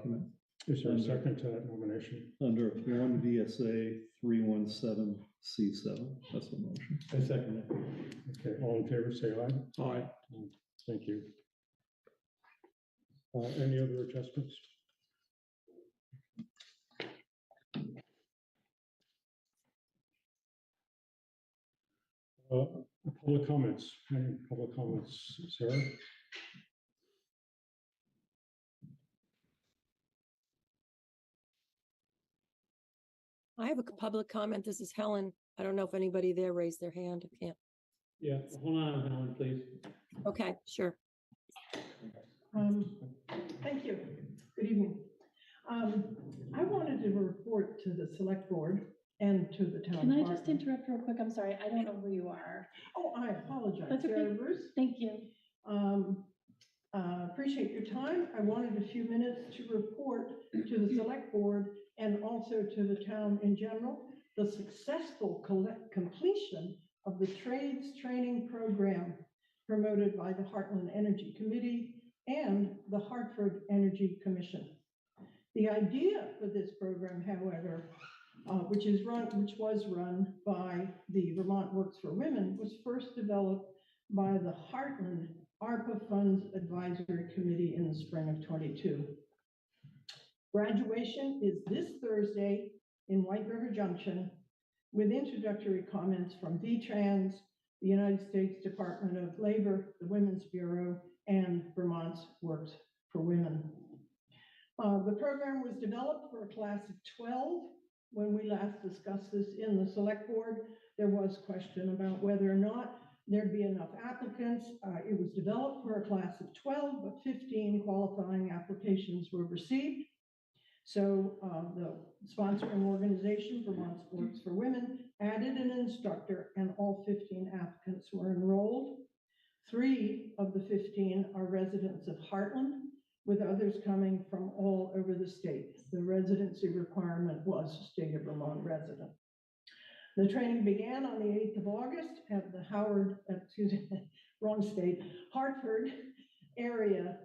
document. Is there a second to that nomination? Under 1 VSA 317C7. That's the motion. I second it. Okay, all in favor, say aye. Aye. Thank you. Any other adjustments? Public comments. Any public comments, Sarah? I have a public comment. This is Helen. I don't know if anybody there raised their hand. I can't. Yeah, hold on, Helen, please. Okay, sure. Thank you. Good evening. I wanted to report to the select board and to the town. Can I department. just interrupt real quick? I'm sorry, I don't know who you are. Oh, I apologize. That's okay. Sarah Bruce. Thank you. Appreciate your time. I wanted a few minutes to report to the select board and also to the town in general, the successful completion of the trades training program promoted by the Hartland Energy Committee and the Hartford Energy Commission. The idea for this program, however, which was run by the Vermont Works for Women, was first developed by the Hartland ARPA Funds Advisory Committee in the spring of '22. Graduation is this Thursday in White River Junction with introductory comments from VTrans, the United States Department of Labor, the Women's Bureau, and Vermont's Works for Women. The program was developed for a class of 12. When we last discussed this in the select board, there was question about whether or not there'd be enough applicants. It was developed for a class of 12, but 15 qualifying applications were received. So the sponsoring organization, Vermont Works for Women, added an instructor and all 15 applicants were enrolled. 3 of the 15 are residents of Hartland, with others coming from all over the state. The residency requirement was state of Vermont resident. The training began on the 8th of August at the Hartford Area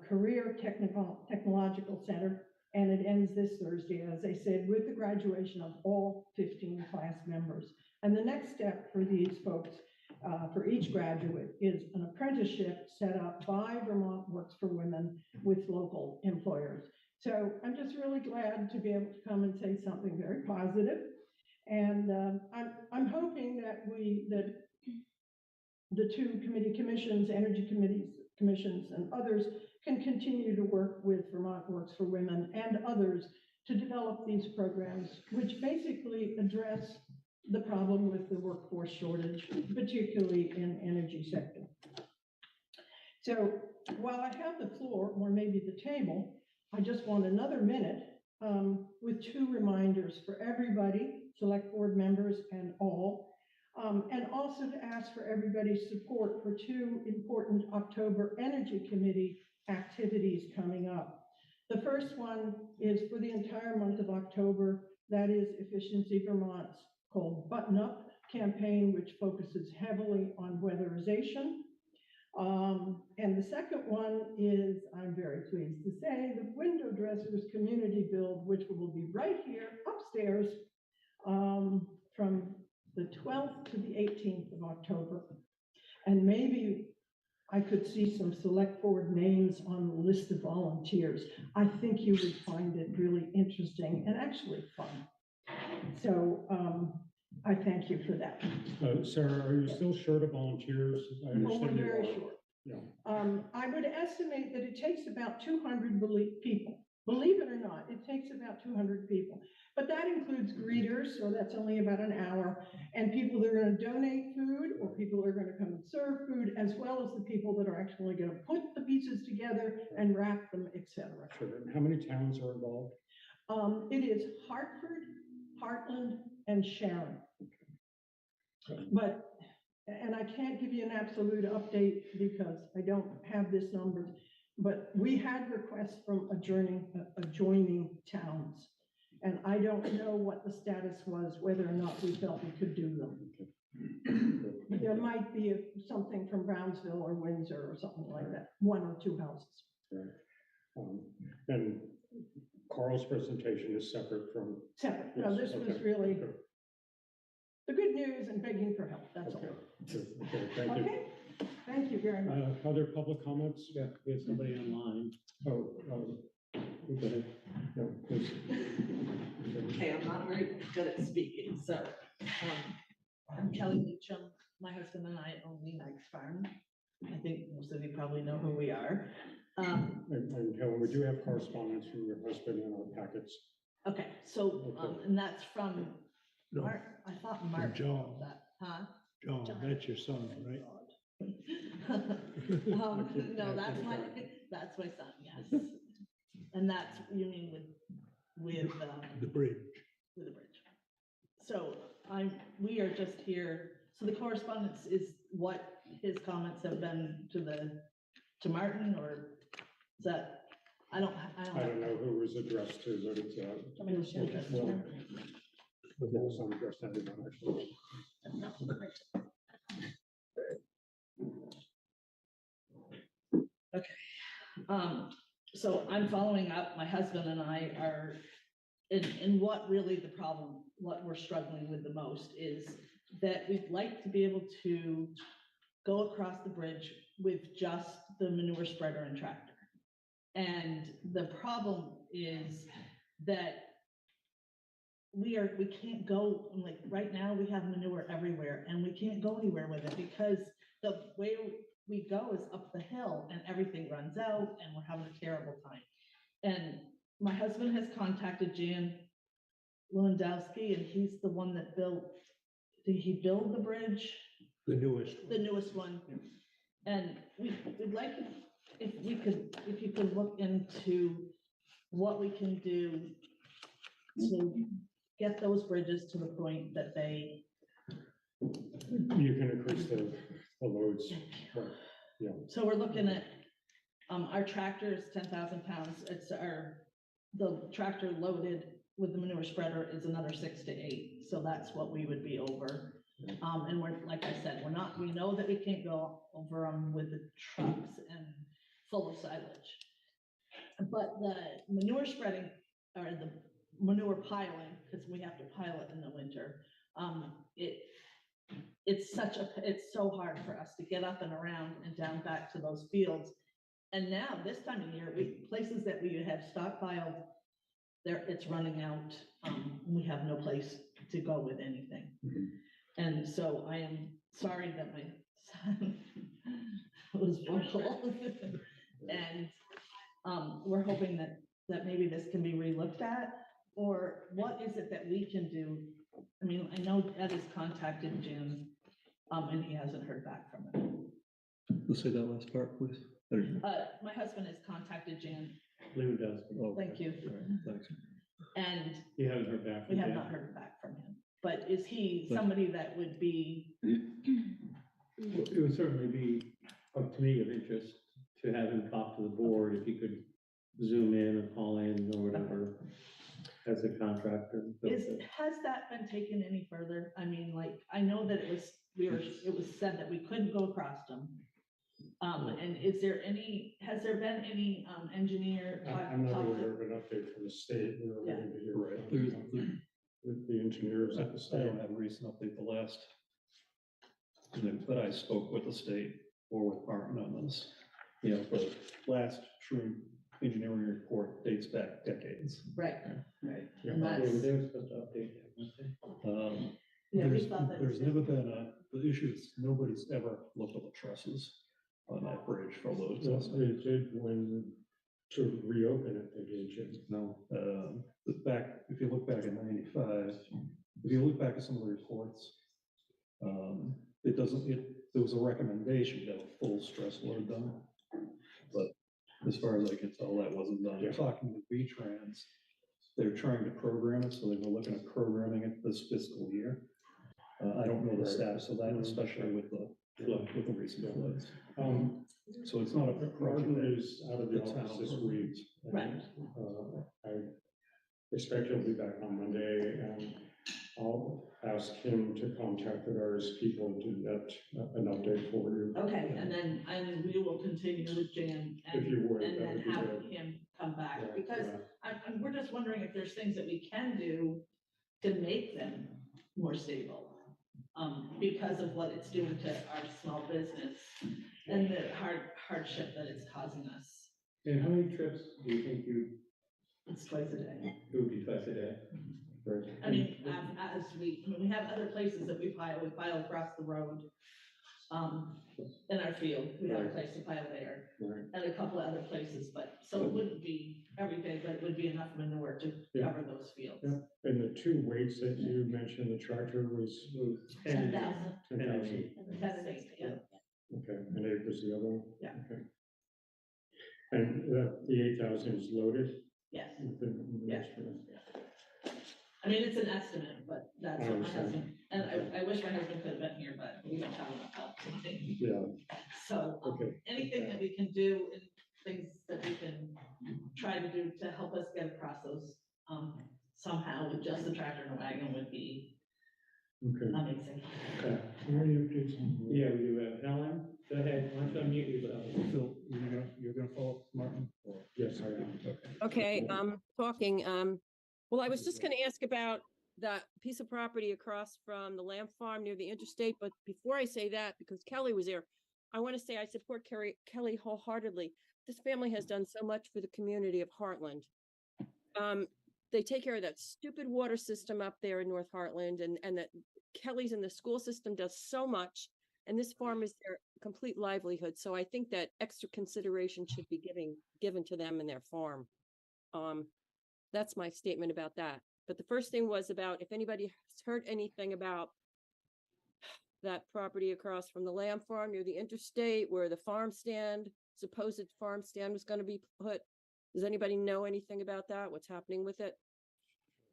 Career Technological Center, and it ends this Thursday, as I said, with the graduation of all 15 class members. And the next step for these folks, for each graduate, is an apprenticeship set up by Vermont Works for Women with local employers. So I'm just really glad to be able to come and say something very positive. And I'm hoping that the 2 commissions, energy commissions and others can continue to work with Vermont Works for Women and others to develop these programs, which basically address the problem with the workforce shortage, particularly in energy sector. So while I have the floor, or maybe the table, I just want another minute with 2 reminders for everybody, select board members and all, and also to ask for everybody's support for 2 important October Energy Committee activities coming up. The first one is for the entire month of October. That is Efficiency Vermont's called Button Up campaign, which focuses heavily on weatherization. And the second one is, I'm very pleased to say, the Window Dressers Community Build, which will be right here upstairs from the 12th to the 18th of October. And maybe I could see some select board names on the list of volunteers. I think you would find it really interesting and actually fun. So I thank you for that. Sarah, are you still short of volunteers? I understand We're very you are. short. Yeah. I would estimate that it takes about 200 people. Believe it or not, it takes about 200 people. But that includes greeters, so that's only about an hour, and people that are going to donate food, or people that are going to come and serve food, as well as the people that are actually going to put the pieces together and wrap them, etc. Sure. And how many towns are involved? It is Hartford, Hartland, and Sharon. Okay. But, and I can't give you an absolute update because I don't have this number, but we had requests from adjoining towns. And I don't know what the status was, whether or not we felt we could do them. Okay. There might be something from Brownsville or Windsor or something like that, 1 or 2 houses. Right. And Carl's presentation is separate from. Separate. No, Yes, this was okay, really okay, the good news and begging for help. That's Okay, all. good, okay, thank you. Okay, thank you very much. Other public comments? Yeah, we have somebody online. Oh, go ahead. No, please. Okay, I'm not very good at speaking, so, I'm Kelly Meacham. My husband and I own Lenax Farm. I think most of you probably know who we are. And Helen, we do have correspondence from your husband in our packets. Okay, so, and that's from No, Mark, I thought Mark. John. wrote that, Huh? John, that's your son, right? No, that's my son, yes. And that's, you mean with The bridge. the bridge. So we are just here, so the correspondence is what his comments have been to Martin, or is that, I don't know who it was addressed to, but it's, I mean, it's addressed to well, him. it's not addressed to everyone, actually. So I'm following up, my husband and I are, in what really the problem, what we're struggling with the most is that we'd like to be able to go across the bridge with just the manure spreader and tractor. And the problem is that we can't go, like, right now we have manure everywhere and we can't go anywhere with it because the way we go is up the hill and everything runs out and we're having a terrible time. And my husband has contacted Jan Lewandowski, and he's the one that did he build the bridge? The newest. The newest one. And we'd like if you could look into what we can do to get those bridges to the point that they. You can increase the loads, right, yeah. So we're looking at, our tractor is 10,000 pounds. The tractor loaded with the manure spreader is another 6 to 8. So that's what we would be over. And we're, like I said, we know that we can't go over them with the trucks and full of silage. But the manure spreading, or the manure piling, because we have to pile it in the winter, it's so hard for us to get up and around and down back to those fields. And now, this time of year, places that we have stockpiled, it's running out. We have no place to go with anything. Mhm. And so I am sorry that my son was vocal. And we're hoping that maybe this can be relooked at, or what is it that we can do? I mean, I know Ed has contacted Jim, and he hasn't heard back from him. Let's say that last part, please. My husband has contacted Jan, Lewandowski. Oh, thank you, all right, thanks. and You haven't heard back we from have Jan? not heard back from him. But is he But- somebody that would be, Well, it would certainly be, to me, of interest to have him talk to the board, if he could zoom in or call in or whatever as a contractor. has that been taken any further? I mean, like, I know that it was said that we couldn't go across them. And has there been any engineer? I'm not talk to- aware of an update from the state. We were waiting to hear Right. from the engineers at the I state. don't have a recent update. The last, but I spoke with the state or with Martin on this. You know, the last true engineering report dates back decades. Right. Yeah. And They that's, were supposed to update that, weren't they? yeah, we There's, thought that. there's never been the issue is nobody's ever looked at the trusses on that bridge for load Well, testing. they did when to reopen it, they did, Jim. No, if you look back in '95, if you look back at some of the reports, there was a recommendation to have a full stress load done. But as far as I can tell, that wasn't done. Yeah. Talking with V-Trans, they're trying to program it, so they were looking at programming it this fiscal year. I don't know the status of that, especially with the recent floods. So it's not a project Martin that is out of the the town office this approves. week. Right. I expect he'll be back on Monday, and I'll ask him to contact the various people to get an update for you. Okay, and then we will continue with Jan If you would, and that then would be have good. him come back, Yeah, because yeah. we're just just wondering if there's things that we can do to make them more stable. Because of what it's doing to our small business and the hardship that it's causing us. And how many trips do you think It's twice a day. it would be twice a day? Right. I mean, we have other places that we pile across the road. In our field, we have a place to pile there, Right. and a couple of other places, but, so it wouldn't be every day, but it would be enough manure to Yeah. cover those fields. Yeah. And the two weights that you mentioned, the tractor was 10,000, 10,000. 10 and 8, yeah. Okay, and 8 was the other one? Yeah. Okay. And the 8,000 is loaded? Yes, within the Yeah. next one? I mean, it's an estimate, but that's I what my understand. husband, and I wish my husband could have been here, but we don't have enough help. Yeah, So, okay. anything that we can do, and things that we can try to do to help us get across those, somehow with just the tractor and a wagon would be Okay. amazing. Okay. Where are you, Jason? Yeah, we do have Helen, go ahead, why don't you unmute yourself? Phil, you're gonna follow up, Martin? or- Yes, I am. Okay, talking, well, I was just gonna ask about that piece of property across from the lamb farm near the interstate, but before I say that, because Kelly was there, I want to say I support Kelly wholeheartedly. This family has done so much for the community of Heartland. They take care of that stupid water system up there in North Heartland, and that Kelly's in the school system does so much, and this farm is their complete livelihood. So I think that extra consideration should be given to them and their farm. That's my statement about that. But the first thing was about if anybody has heard anything about that property across from the lamb farm near the interstate where the supposed farm stand was going to be put. Does anybody know anything about that? What's happening with it?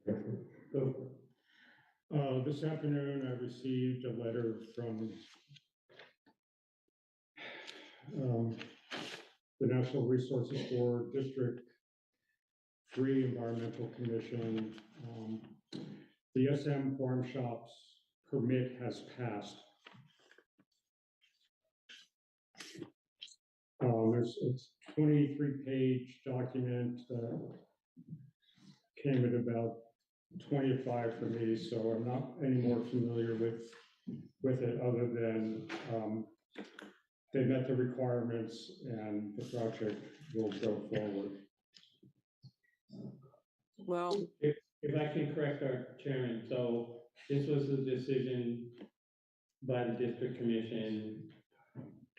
Go for it. This afternoon, I received a letter from the National Resources Board, District 3 Environmental Commission. The SM Farm Shops permit has passed. It's a 23-page document, came at about 25 for me, so I'm not any more familiar with it other than they met the requirements and the project will go forward. Well, If I can correct our chairman, so this was a decision by the district commission.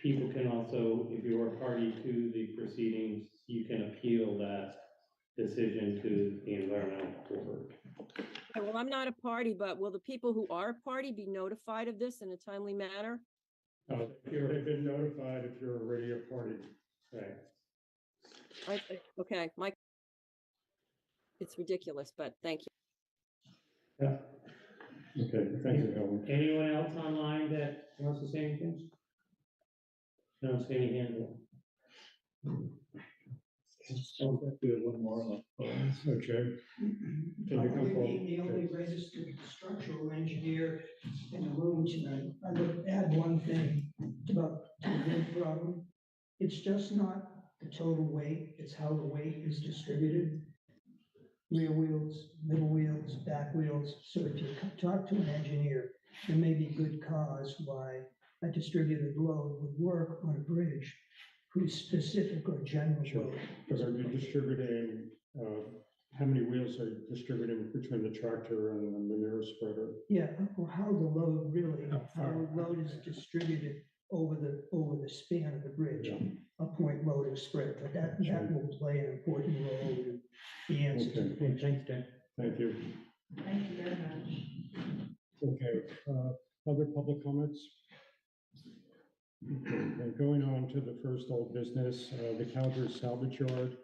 People can also, if you are a party to the proceedings, you can appeal that decision to the environmental board. well, I'm not a party, but will the people who are a party be notified of this in a timely manner? They've been notified if you're already a party. Right. Okay, it's ridiculous, but thank you. Yeah. Okay, thank you, Helen. Anyone else online that wants to say anything? No, say any hand. We have one more on the phones. Okay. Can you come forward? The only registered structural engineer in the room tonight. I would add one thing about the wind problem. It's just not the total weight, it's how the weight is distributed. Rear wheels, middle wheels, back wheels. So if you talk to an engineer, there may be good cause why a distributed load would work on a bridge whose specific or general Sure. load. Because are you distributing, how many wheels are you distributing between the tractor and the manure spreader? Yeah, or how the load really, How how far? the load is distributed over the span of the bridge. Yeah. A point load is spread, but that will play an important role in the answer to the Okay. question. Thanks, Dan. Thank you. Thank you very much. Okay, other public comments? Okay, going on to the first old business, the Cowdrey Salvage Yard.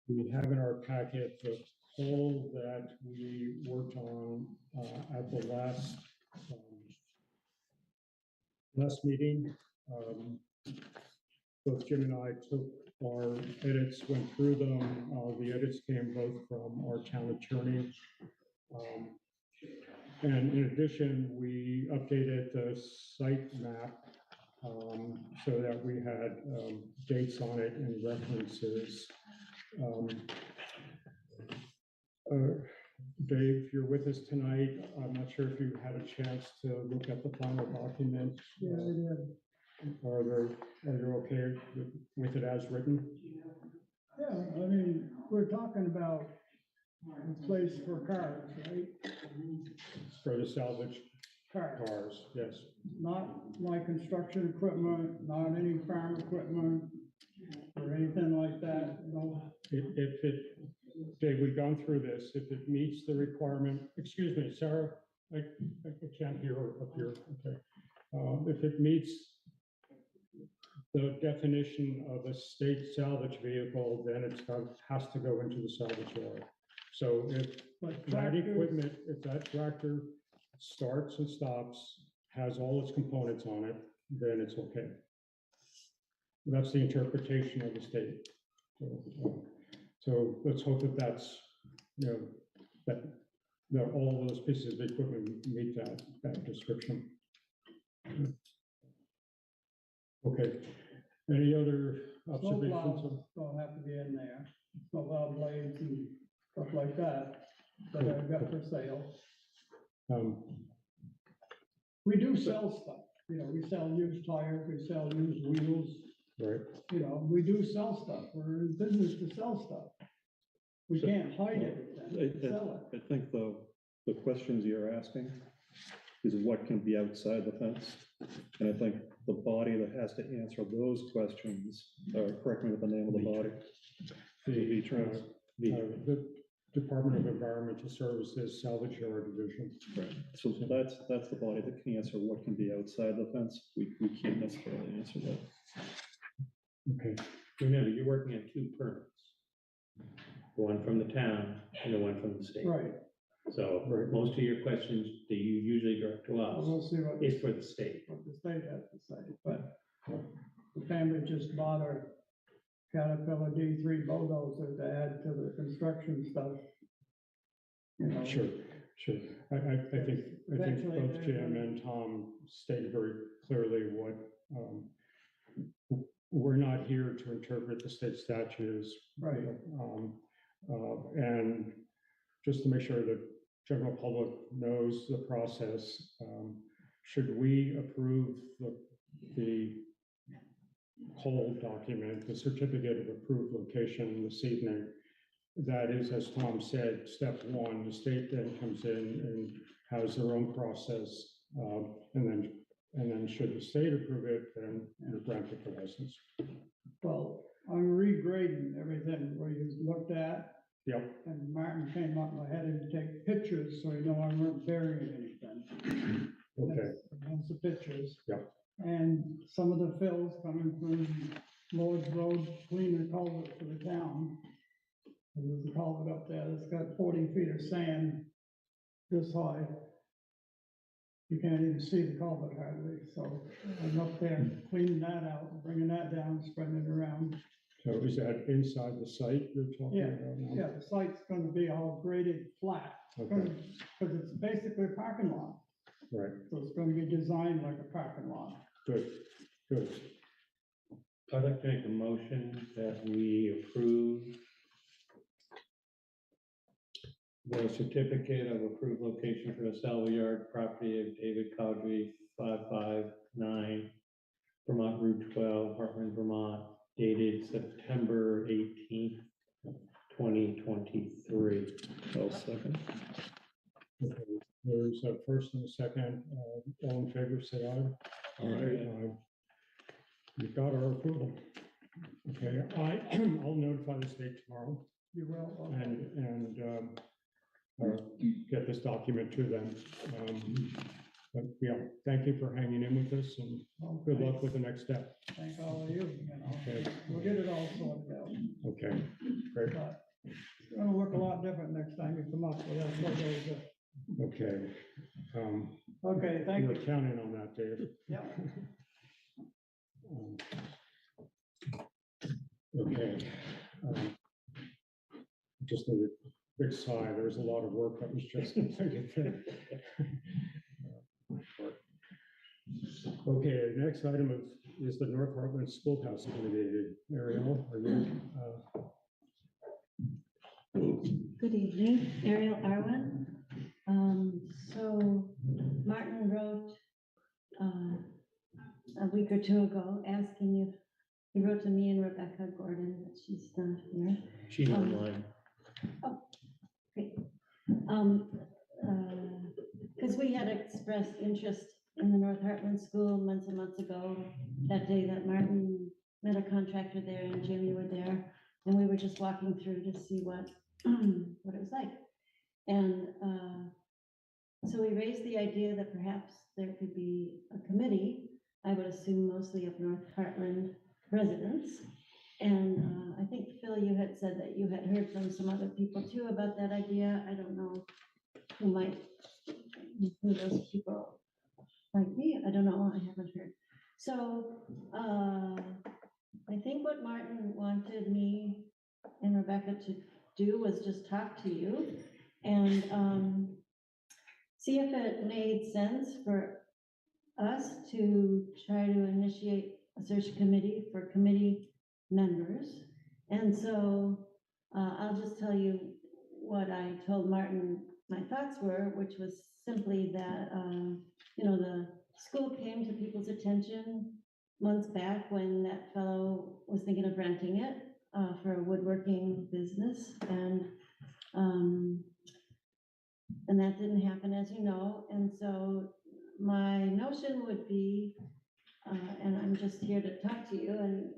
We have in our packet the poll that we worked on at the last meeting. Both Jim and I took our edits, went through them. The edits came both from our town attorney. And in addition, we updated the site map so that we had dates on it and references. Um, Dave, you're with us tonight. I'm not sure if you had a chance to look at the final document. Yeah, I did. Are you okay with it as written? Yeah, I mean, we're talking about a place for cars, right? For the salvage Cars, cars, yes. not like construction equipment, not any farm equipment or anything like that, no. If it, Dave, we've gone through this, if it meets the requirement, excuse me, Sarah, I can't hear up here, okay. If it meets the definition of a state salvage vehicle, then has to go into the salvage yard. So if But that tractors- equipment, if that tractor starts and stops, has all its components on it, then it's okay. That's the interpretation of the state. So let's hope that that's, that all those pieces of equipment meet that description. Okay, any other observations? Snowplows don't have to be in there, snowplow blades and stuff like that, that I've got for sale. We do sell stuff, we sell used tires, we sell used wheels, Right, we do sell stuff, we're in business to sell stuff. We can't hide everything, sell it. I think the questions you're asking is what can be outside the fence. And I think the body that has to answer those questions, correct me with the name of the body. the Department of Environmental Services Salvage Yard Division. Right, so that's the body that can answer what can be outside the fence. We can't necessarily answer that. Okay, Remember, you're working on 2 permits. One from the town and the one from the state. Right, So Right. most of your questions that you usually direct to us we'll see what is for the state. the state has to say, but the family just bought a Caterpillar D3 bulldozer to add to the construction stuff. sure. I think Eventually, both they're Jim gonna- and Tom stated very clearly what, we're not here to interpret the state statutes. Right. And just to make sure that general public knows the process, should we approve the whole document, the certificate of approved location this evening? That is, as Tom said, step 1, the state then comes in and has their own process. And then should the state approve it, then you're granted the license. Well, I'm regrading everything where you looked at, Yep, and Martin came up, I had him take pictures, so I know I weren't burying anything. okay, That's the pictures. Yep. And some of the fills coming from Lord's Road, cleaner culvert for the town. And there's a culvert up there that's got 40 feet of sand this high. You can't even see the culvert hardly, so I'm up there cleaning that out, bringing that down, spreading it around. so is that inside the site you're talking Yeah, about now? Yeah, the site's gonna be all graded flat, Okay, because it's basically a parking lot. right, So it's gonna be designed like a parking lot. good. I'd like to make a motion that we approve the certificate of approved location for the salvage yard property of David Cowdrey, 559 Vermont Route 12, Hartland, Vermont, dated September 18th, 2023. I'll second. Okay, there's a first and a second, all in favor, say aye. All right. Aye. You've got our approval. Okay, I'll notify the state tomorrow You will, and get this document to them. But yeah, thank you for hanging in with us and good luck with the next step. Thank all of you, Okay. We'll get it all sorted out. Okay, great, But it's gonna look a lot different next time you come up with that bulldozer. okay. Okay, thank We're you. counting on that, Dave. Yeah. Um, Okay. Just a big sigh, there was a lot of work that was just completed there. Okay, next item is the North Hartland Schoolhouse Committee. Ariel, are you Good evening, Ariel Arwen. So Martin wrote a week or two ago asking if, he wrote to me and Rebecca Gordon, but she's not here. She's online. Great. Because we had expressed interest in the North Heartland School months and months ago, that day that Martin met a contractor there and Jim, you were there, and we were just walking through to see what it was like. And so we raised the idea that perhaps there could be a committee, I would assume mostly of North Heartland residents. And I think, Phil, you had said that you had heard from some other people too about that idea. I don't know who those people might be. I don't know, I haven't heard. So I think what Martin wanted me and Rebecca to do was just talk to you and see if it made sense for us to try to initiate a search committee for committee members. And so I'll just tell you what I told Martin my thoughts were, which was simply that, the school came to people's attention months back when that fellow was thinking of renting it for a woodworking business. And that didn't happen, as you know. And so my notion would be, and I'm just here to talk to you, and,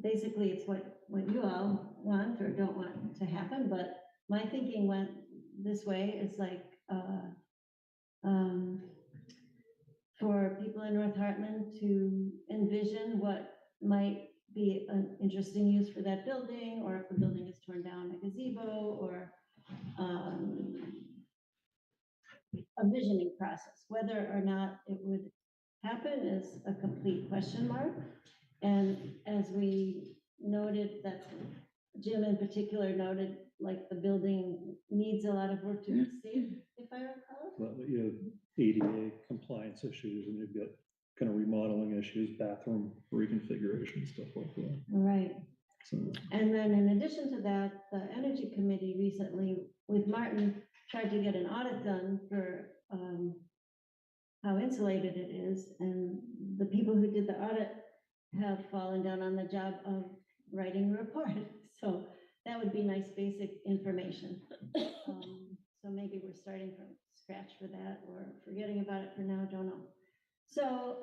basically it's what you all want or don't want to happen, but my thinking went this way. It's like, for people in North Heartland to envision what might be an interesting use for that building, or if the building is torn down, a gazebo, or a visioning process. Whether or not it would happen is a complete question mark. And as we noted, that Jim in particular noted, like, the building needs a lot of work to be safe, if I recall. Well, you have ADA compliance issues, and you've got kind of remodeling issues, bathroom reconfiguration, stuff like that. Right. So, And then in addition to that, the Energy Committee recently with Martin tried to get an audit done for how insulated it is. And the people who did the audit have fallen down on the job of writing a report. So that would be nice basic information. So maybe we're starting from scratch for that, or forgetting about it for now, don't know. So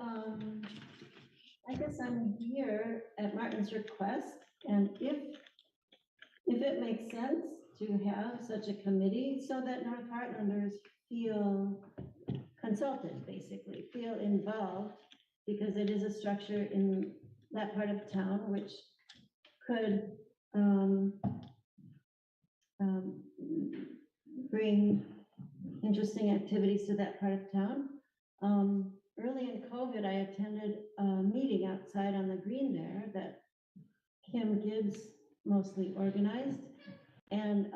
I guess I'm here at Martin's request, and if it makes sense to have such a committee so that North Heartlanders feel consulted, basically, feel involved, because it is a structure in that part of town which could bring interesting activities to that part of town. Early in COVID, I attended a meeting outside on the green there that Kim Gibbs mostly organized, and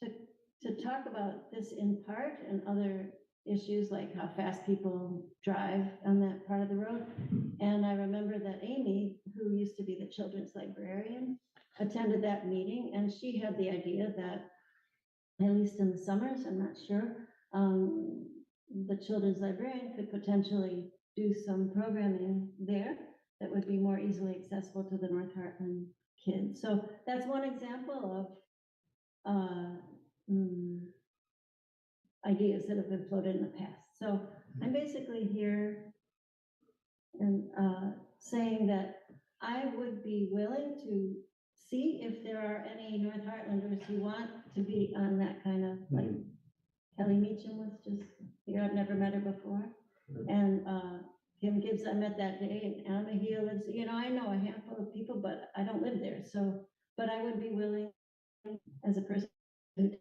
to talk about this in part and other issues like how fast people drive on that part of the road. And I remember that Amy, who used to be the children's librarian, attended that meeting, and she had the idea that, at least in the summers, I'm not sure, the children's librarian could potentially do some programming there that would be more easily accessible to the North Heartland kids. So that's one example of ideas that have been floated in the past. So I'm basically here and saying that I would be willing to see if there are any North Heartlanders who want to be on that kind of, like Kelly Meacham was just here. I've never met her before. And Kim Gibbs, I met that day, and Anna Mahia lives, I know a handful of people, but I don't live there. So, but I would be willing, as a person who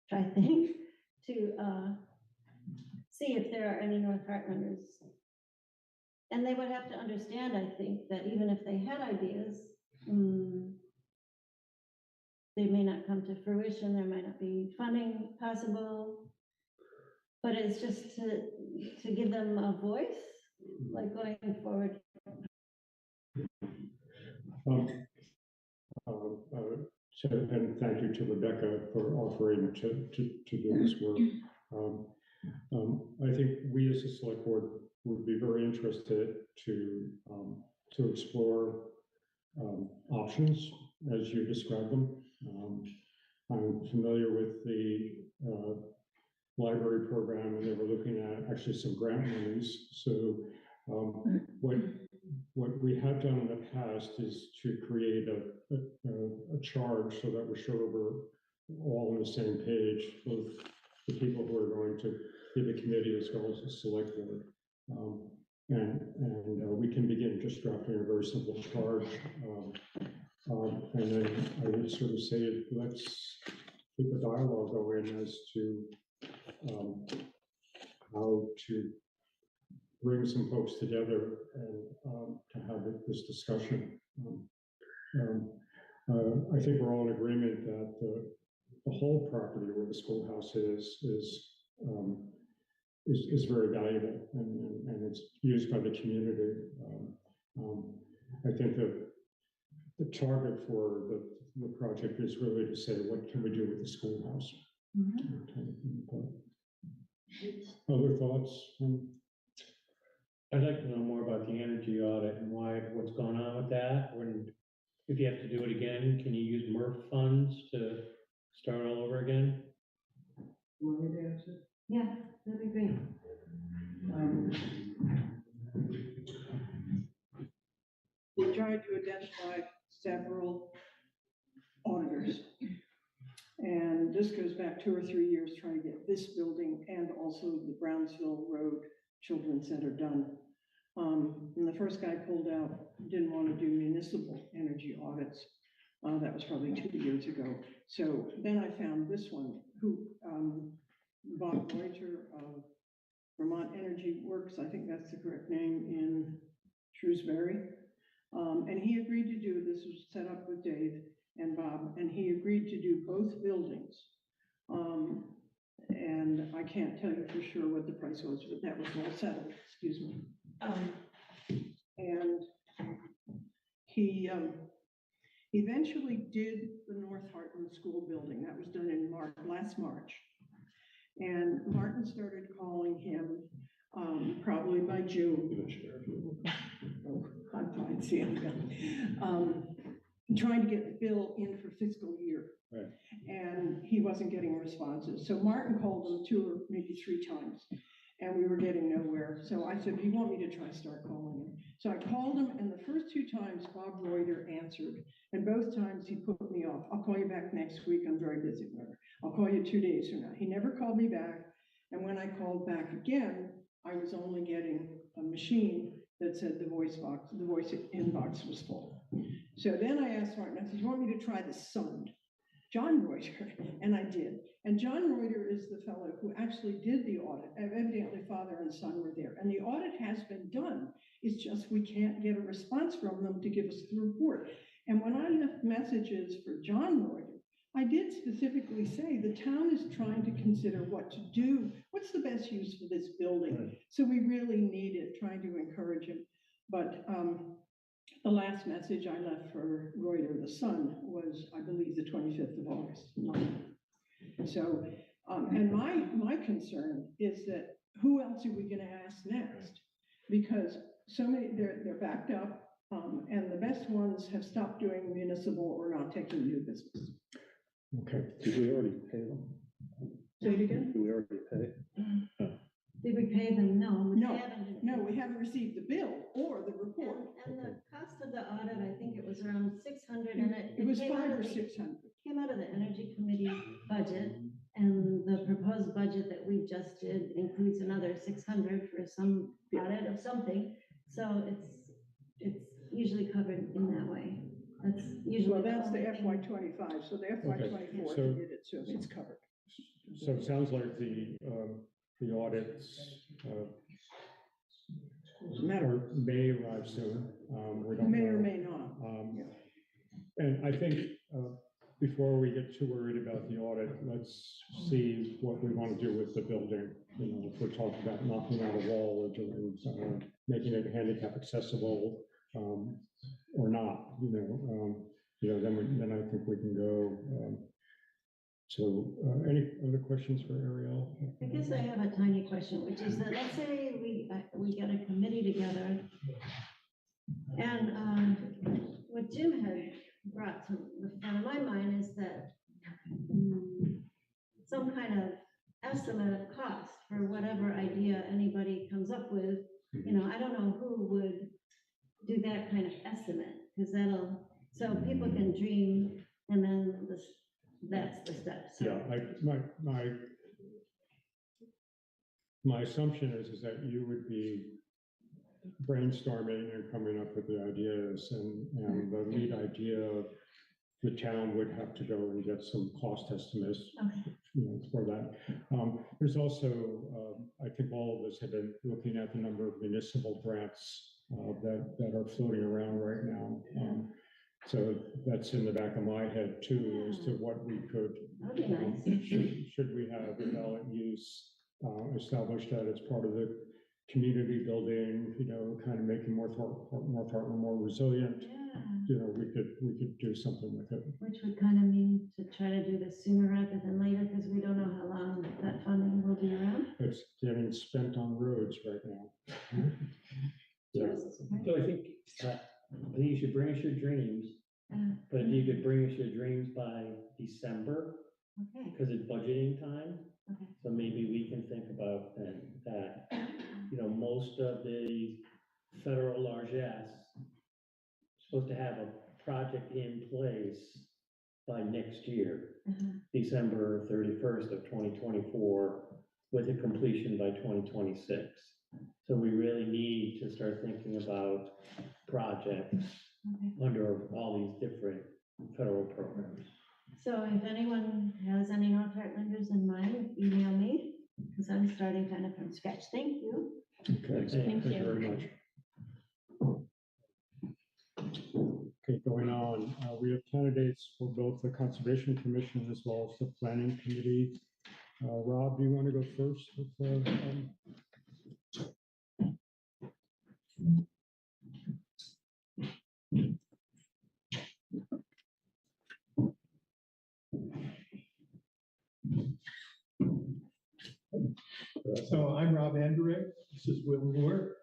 try things, to see if there are any North Heartlanders. And they would have to understand, I think, that even if they had ideas, they may not come to fruition, there might not be funding possible, but it's just to give them a voice, like going forward. and thank you to Rebecca for offering to do this work. I think we as a select board would be very interested to explore options as you describe them. I'm familiar with the library program, and they were looking at actually some grant monies. So what we have done in the past is to create a charge so that we're sure we're all on the same page, both the people who are going to be the committee as well as the select board. And we can begin just drafting a very simple charge. And then I would sort of say, let's keep a dialogue going as to how to bring some folks together and to have this discussion. I think we're all in agreement that the whole property where the schoolhouse is very valuable and it's used by the community. I think that the target for the project is really to say, what can we do with the schoolhouse? Other thoughts? I'd like to know more about the energy audit and what's going on with that. If you have to do it again, can you use MRF funds to start all over again? Want me to answer? Yeah, that'd be great. We tried to identify several auditors. And this goes back 2 or 3 years trying to get this building and also the Brownsville Road Children's Center done. And the first guy pulled out, didn't want to do municipal energy audits. That was probably 2 years ago. So then I found this one, who, Bob Reuter of Vermont Energy Works, I think that's the correct name, in Shrewsbury. And he agreed to do, this was set up with Dave and Bob, and he agreed to do both buildings. And I can't tell you for sure what the price was, but that was all settled, excuse me. And he eventually did the North Hartland School building. That was done in last March. And Martin started calling him probably by June. Oh, I'm fine, Sam. Trying to get the bill in for fiscal year. Right. And he wasn't getting responses. So Martin called him 2 or maybe 3 times, and we were getting nowhere. So I said, do you want me to try start calling him? So I called him, and the first 2 times Bob Reuter answered, and both times he put me off. I'll call you back next week. I'm very busy. I'll call you 2 days from now. He never called me back. And when I called back again, I was only getting a machine that said the voice inbox was full. So then I asked Martin, I said, you want me to try the son, John Reuter? And I did. And John Reuter is the fellow who actually did the audit. Evidently, father and son were there. And the audit has been done. It's just we can't get a response from them to give us the report. And when I left messages for John Reuter, I did specifically say the town is trying to consider what to do. What's the best use for this building? Right. So we really need it, trying to encourage him. But the last message I left for Reuter, the son, was, I believe, the 25th of August. So, and my concern is that who else are we going to ask next? Because so many, they're backed up, and the best ones have stopped doing municipal or not taking new business. Okay. Did we already pay them? Say it again? Did we already pay? Did we pay them? No. No, we haven't received the bill or the report. And the cost of the audit, I think it was around 600, and It was came 500 out or of 600. Came out of the Energy Committee budget, and the proposed budget that we just did includes another 600 for some audit of something. So it's usually covered in that way. That's usually. Well, that's the FY25, so the FY24 Okay, so did it, so it's covered. So it sounds like the audits may arrive soon. We don't May know. or may not. And I think before we get too worried about the audit, let's see what we want to do with the building. You know, if we're talking about knocking out a wall or doing making it handicap accessible or not. then I think we can go. So any other questions for Ariel? I guess I have a tiny question, which is that, let's say we get a committee together. And what Jim had brought to the front of my mind is that some kind of estimate of cost for whatever idea anybody comes up with. I don't know who would do that kind of estimate, because so people can dream, and then that's the step. So, Yeah, my assumption is that you would be brainstorming and coming up with the ideas, and the lead idea, the town would have to go and get some cost estimates for that. There's also, I think all of us have been looking at the number of municipal grants that are floating around right now. So that's in the back of my head too, as to what we could, that'd be nice. should we have ballot use established that as part of the community building, kind of making North Hartland more resilient. We could do something with it. Which would kind of mean to try to do this sooner rather than later, because we don't know how long that funding will be around. It's getting spent on roads right now. Yeah. So I think you should bring us your dreams, but if you could bring us your dreams by December, Okay. because it's budgeting time. Okay. So maybe we can think about that. Most of the federal largesse supposed to have a project in place by next year, December 31st of 2024, with a completion by 2026. So we really need to start thinking about projects under all these different federal programs. So if anyone has any North Heartlanders in mind, email me, because I'm starting kind of from scratch. Thank you. Okay, thank you very much. Okay, going on, we have candidates for both the Conservation Commission as well as the Planning Committee. Rob, do you want to go first with So I'm Rob André. This is Will Moore.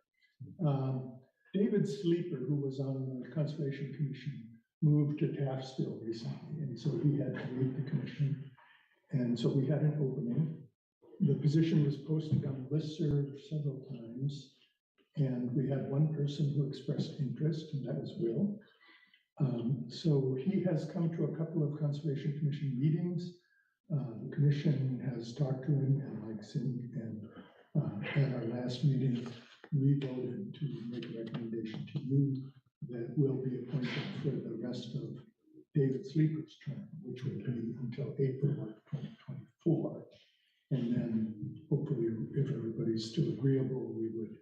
David Sleeper, who was on the Conservation Commission, moved to Taftville recently, and so he had to leave the commission. And so we had an opening. The position was posted on listserv several times, and we had one person who expressed interest, and that was Will. So he has come to a couple of Conservation Commission meetings. The commission has talked to him and likes him, and at our last meeting, we voted to make a recommendation to you that will be appointed for the rest of David Sleeper's term, which would be until April of 2024. And then hopefully, if everybody's still agreeable, we would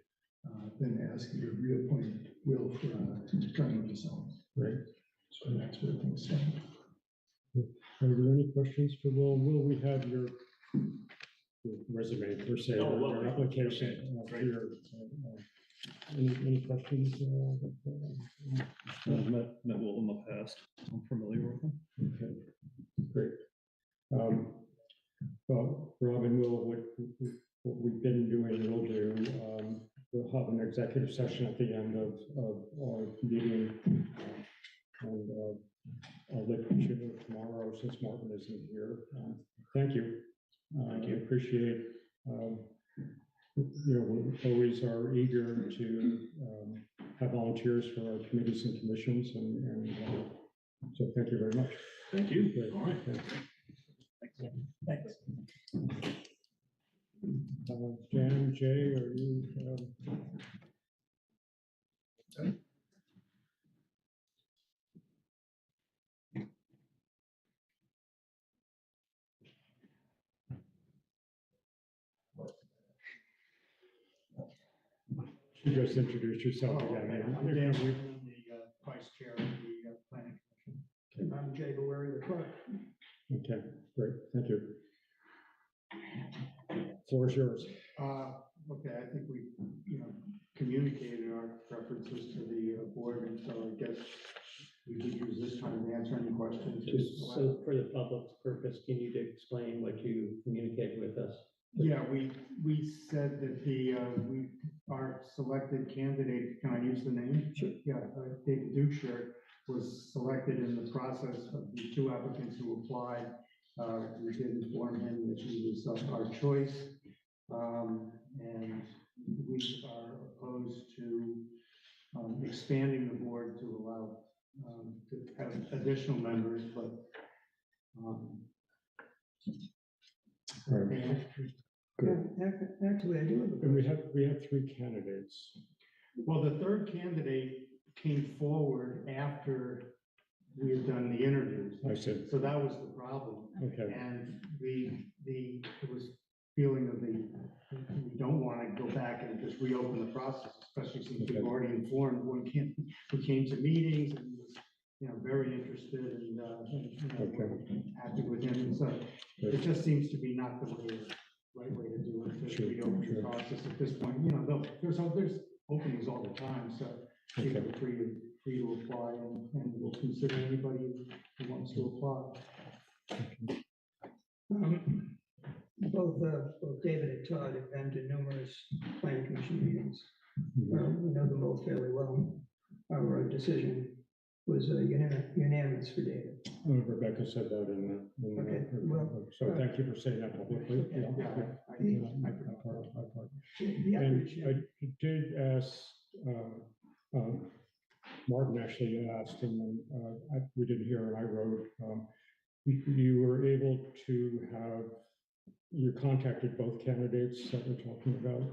then ask you to reappoint Will for a term of his own. Right. So that's where things stand. Are there any questions for Will? Will, we have your resume per se, or your application here. Any questions? I've met Will in the past. I'm familiar with him. Okay, great. Well, Rob and Will, what we've been doing, we'll do. We'll have an executive session at the end of our meeting. And I'll let you know tomorrow, since Martin isn't here. Thank you. Thank you. I appreciate, we always are eager to have volunteers for our committees and commissions, and so thank you very much. Thank you. Great. All right. Thanks. Jan, Jay, are you? You just introduce yourself again. I'm Dan Whelan, the vice chair of the planning commission. I'm Jay Bowery, the clerk. Okay, great, thank you. Floor is yours. Okay, I think we, communicated our preferences to the board, and so I guess we could use this time to answer any questions. Just so for the public's purpose, can you explain what you communicated with us? Yeah, we said that our selected candidate, can I use the name? Sure. Yeah, David Dukeshire was selected in the process of the two applicants who applied. We did inform him that he was our choice. And we are opposed to expanding the board to allow to have additional members, but Actually, I do have a And question. we have three candidates. well, the third candidate came forward after we had done the interviews. I said, So that was the problem. okay, And it was feeling of we don't want to go back and just reopen the process, especially since we've Okay. already informed one who came to meetings and was, very interested and, Okay. happy with him. And so it just seems to be not the right way to do it, to Sure, reopen the sure. process at this point. There's openings all the time, so people Okay. are free to apply and we'll consider anybody who wants to apply. Both David and Todd have been to numerous planning commission meetings. We know them both fairly well. Our decision was unanimous for David. Rebecca said that in the. Okay, well, So thank you for saying that publicly. Okay. The other And issue, I did ask, Martin actually asked, and we didn't hear, and I wrote, you were able to have, you contacted both candidates that we're talking about.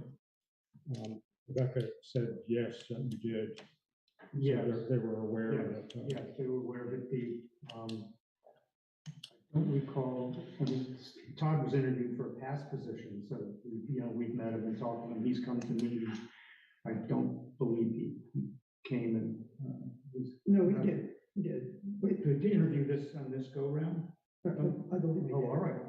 Rebecca said, yes, that you did. So Yes. they were aware Yes, that. yes, they were aware of it. I don't recall, Todd was interviewed for a past position, so, we've met him and talked to him, he's come to meetings. I don't believe he came and, no, he did. Wait, to interview this on this go round? I believe he Oh, did. all right.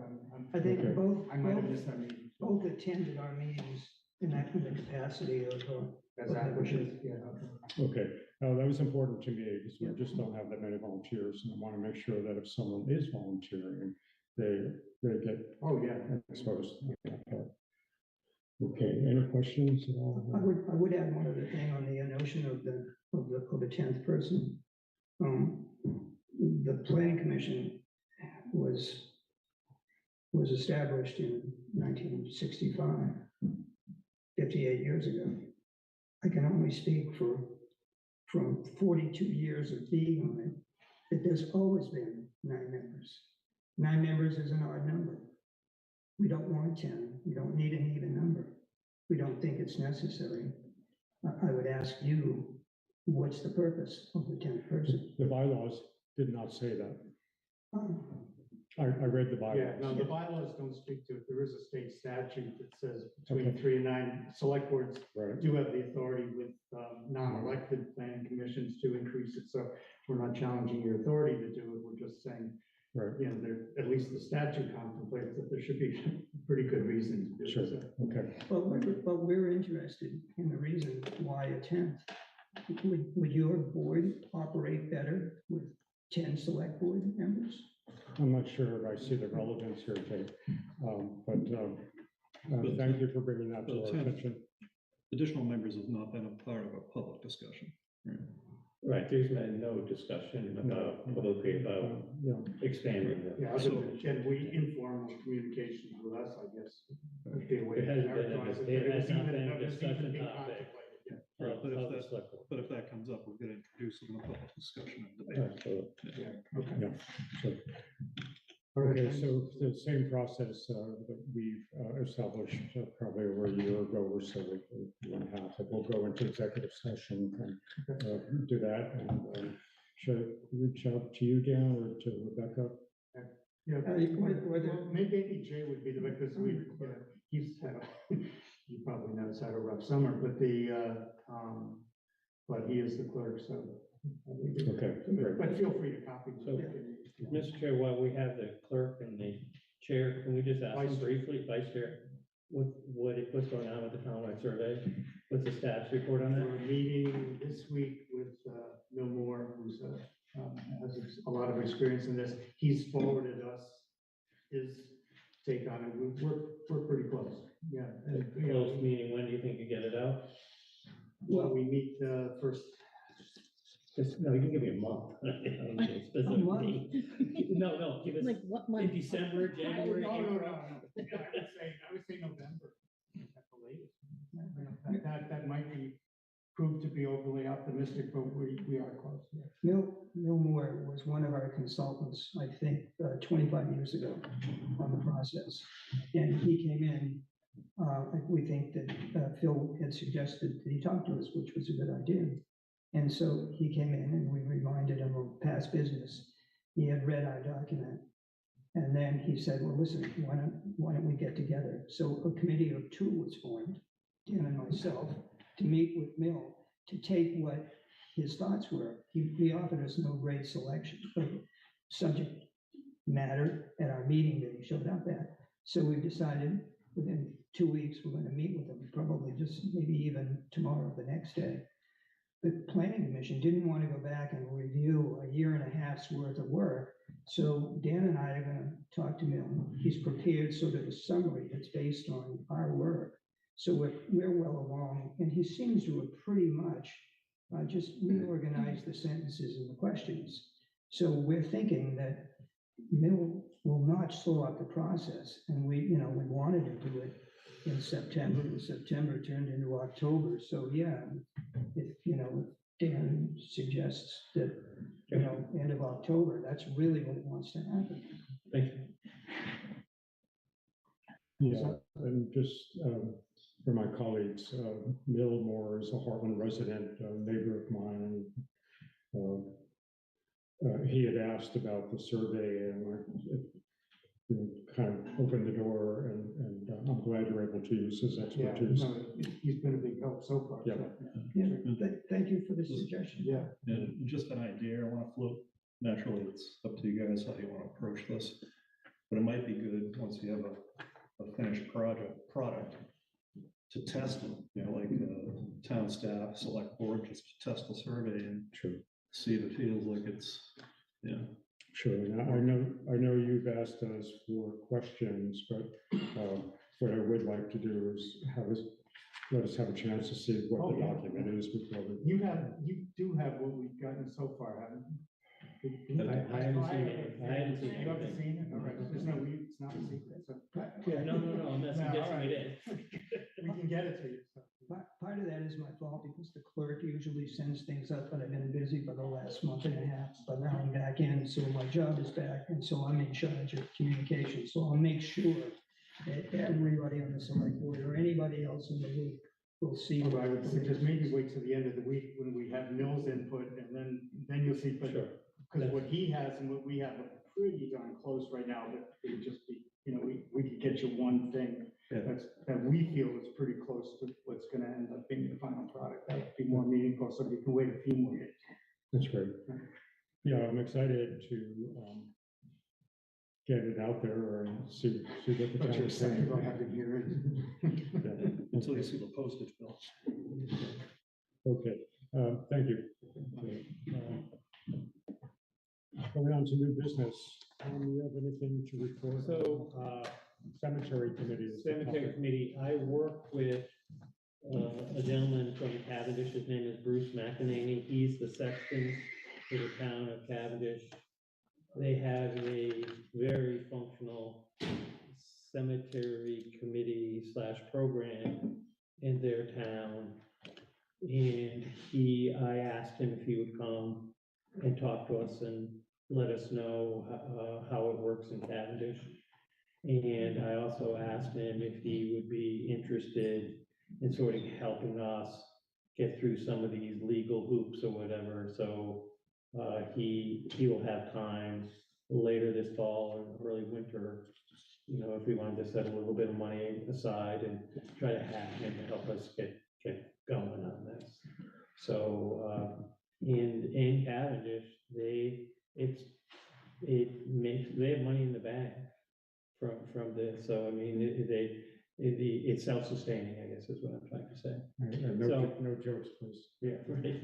I think Okay. both, I might have missed that meeting. both attended our meetings in the capacity of, As applicants, yeah. Okay, that was important to me because we just don't have that many volunteers, and I want to make sure that if someone is volunteering, they get Oh, yeah. exposed. Okay, any questions at all? I would add one other thing on the notion of the 10th person. The planning commission was established in 1965, 58 years ago. I can only speak from 42 years of being on it, that there's always been 9 members. 9 members is an odd number. We don't want 10. We don't need an even number. We don't think it's necessary. I would ask you, what's the purpose of the 10th person? The bylaws did not say that. I read the Yeah, no, bylaws. the bylaws don't speak to it. There is a state statute that says between Okay. 3 and 9, select boards Right, do have the authority with non-elected planning commissions to increase it. So we're not challenging your authority to do it. We're just saying, right, at least the statute contemplates that there should be a pretty good reason to do it. sure, So, okay. But we're interested in the reason why a 10th. Would your board operate better with 10 select board members? I'm not sure if I see the relevance here, Kate, but thank you for bringing that to Well, our 10. attention. Additional members has not been a part of a public discussion. Right. Right, there's been no discussion about, publicly about Yeah, expanding the. yeah, and we informal communications with us, I guess. would be a way It to hasn't been a characterize dis- it, it but has was not even- been a that was even discussion being topic. contemplated, yeah. Right, but of the if select board. But if that comes up, we're going to introduce it in a public discussion and debate. absolutely. Yeah, okay. Yeah, so, All right, okay, thanks. so the same process that we've established probably over a year ago or so, one half, that we'll go into executive session and do that. And should I reach out to you, Dan, or to Rebecca? Yeah, Were there- maybe Jay would be the, because he's had, he probably knows had a rough summer, but but he is the clerk, so. Okay, great. But feel free to copy. So, Mr. Chair, while we have the clerk and the chair, can we just ask Vice them Chair. briefly, Vice Chair, what's going on with the townwide survey? What's the status report on We're that? meeting this week with Millmore, who's has a lot of experience in this. He's forwarded us his take on it. We're pretty close. Yeah. And, you know, Close meaning, when do you think you get it out? well, we meet first. No, you can give me a month. A month? No, give us Like what in month? December, January, No, April. Yeah, I would say November at the latest. That might be proved to be overly optimistic, but we are close. Yeah. Mill Moore was one of our consultants, I think, 25 years ago on the process. And he came in, we think that Phil had suggested that he talk to us, which was a good idea. And so he came in and we reminded him of past business. He had read our document. And then he said, well, listen, why don't we get together? So a committee of two was formed, Dan and myself, to meet with Mill, to take what his thoughts were. He offered us no great selection of subject matter at our meeting that he showed up at. So we've decided within 2 weeks, we're gonna meet with him, probably just maybe even tomorrow, the next day. The planning commission didn't want to go back and review a year and a half's worth of work. So Dan and I are gonna talk to Mill. He's prepared sort of a summary that's based on our work. So we're well along, and he seems to have pretty much just reorganized the sentences and the questions. So we're thinking that Mill will not slow up the process, and we wanted to do it in September, and September turned into October. So yeah, if Dan suggests that, end of October, that's really what wants to happen. Thank you. Yeah, and just for my colleagues, Mill Moore is a Hartland resident, a neighbor of mine. He had asked about the survey and kind of opened the door, and I'm glad you're able to use his expertise. No, he's been a big help so far. Yeah. Yeah, thank you for the suggestion. Yeah. And just an idea, I want to float, naturally, it's up to you guys how you want to approach this. But it might be good, once you have a finished product, to test it, like town staff, select board, just to test the survey and see if it feels like it's, Sure, and I know you've asked us for questions, but what I would like to do is let us have a chance to see what the document is before we. You do have what we've gotten so far, haven't you? I haven't seen it. I haven't seen You haven't anything. seen it? All right, there's no, it's not a secret, so. No, I'm not No, all suggesting right. it is. We can get it to you. so. Part of that is my fault because the clerk usually sends things up, but I've been busy for the last month and a half. But now I'm back in, so my job is back, and so I'm in charge of communication. So I'll make sure that everybody on the select board or anybody else in the loop will see. Well, I would suggest maybe wait till the end of the week when we have Mill's input, and then you'll see. But because what he has and what we have are pretty darn close right now, but it would just be, we could get you one thing that we feel is pretty close to what's going to end up being the final product. That would be more meaningful, so you can wait a few more days. That's great. Yeah, I'm excited to get it out there and see what the But town you're is saying saying. about having hearings. until you see the postage bill. Okay, thank you. Going on to new business, do you have anything to report? So, Cemetery committee. is the Cemetery topic. committee, I work with a gentleman from Cavendish, his name is Bruce McEnany, he's the sexton for the town of Cavendish. They have a very functional cemetery committee / program in their town. And I asked him if he would come and talk to us and let us know how it works in Cavendish. And I also asked him if he would be interested in sort of helping us get through some of these legal hoops or whatever. So he will have time later this fall or early winter, if we wanted to set a little bit of money aside and try to have him to help us get going on this. So in Cavendish, they have money in the bank from this. So I mean, it's self-sustaining, I guess is what I'm trying to say. And no jokes, please. Yeah, right.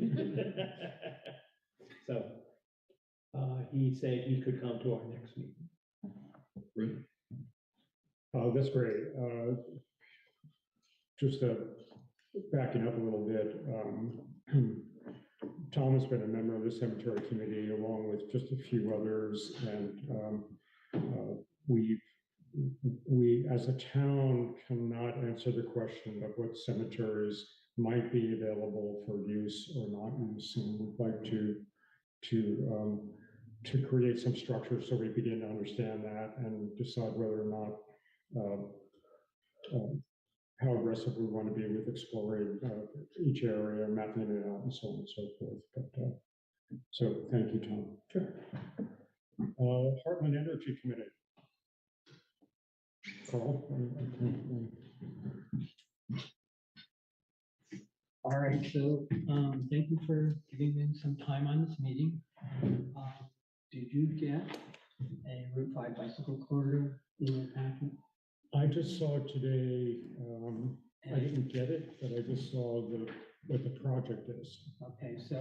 So He said he could come to our next meeting. Great. That's great. Just backing up a little bit, Tom has been a member of the cemetery committee along with just a few others, and we as a town cannot answer the question of what cemeteries might be available for use or not use, and we'd like to create some structure so we begin to understand that and decide whether or not how aggressive we want to be with exploring each area, mapping it out, and so on and so forth. But so thank you, Tom. Sure. Hartland Energy Committee. Carl. All right, so thank you for giving me some time on this meeting. Did you get a Route 5 bicycle corridor in your packet? I just saw it today. I didn't get it, but I just saw what the project is. Okay, so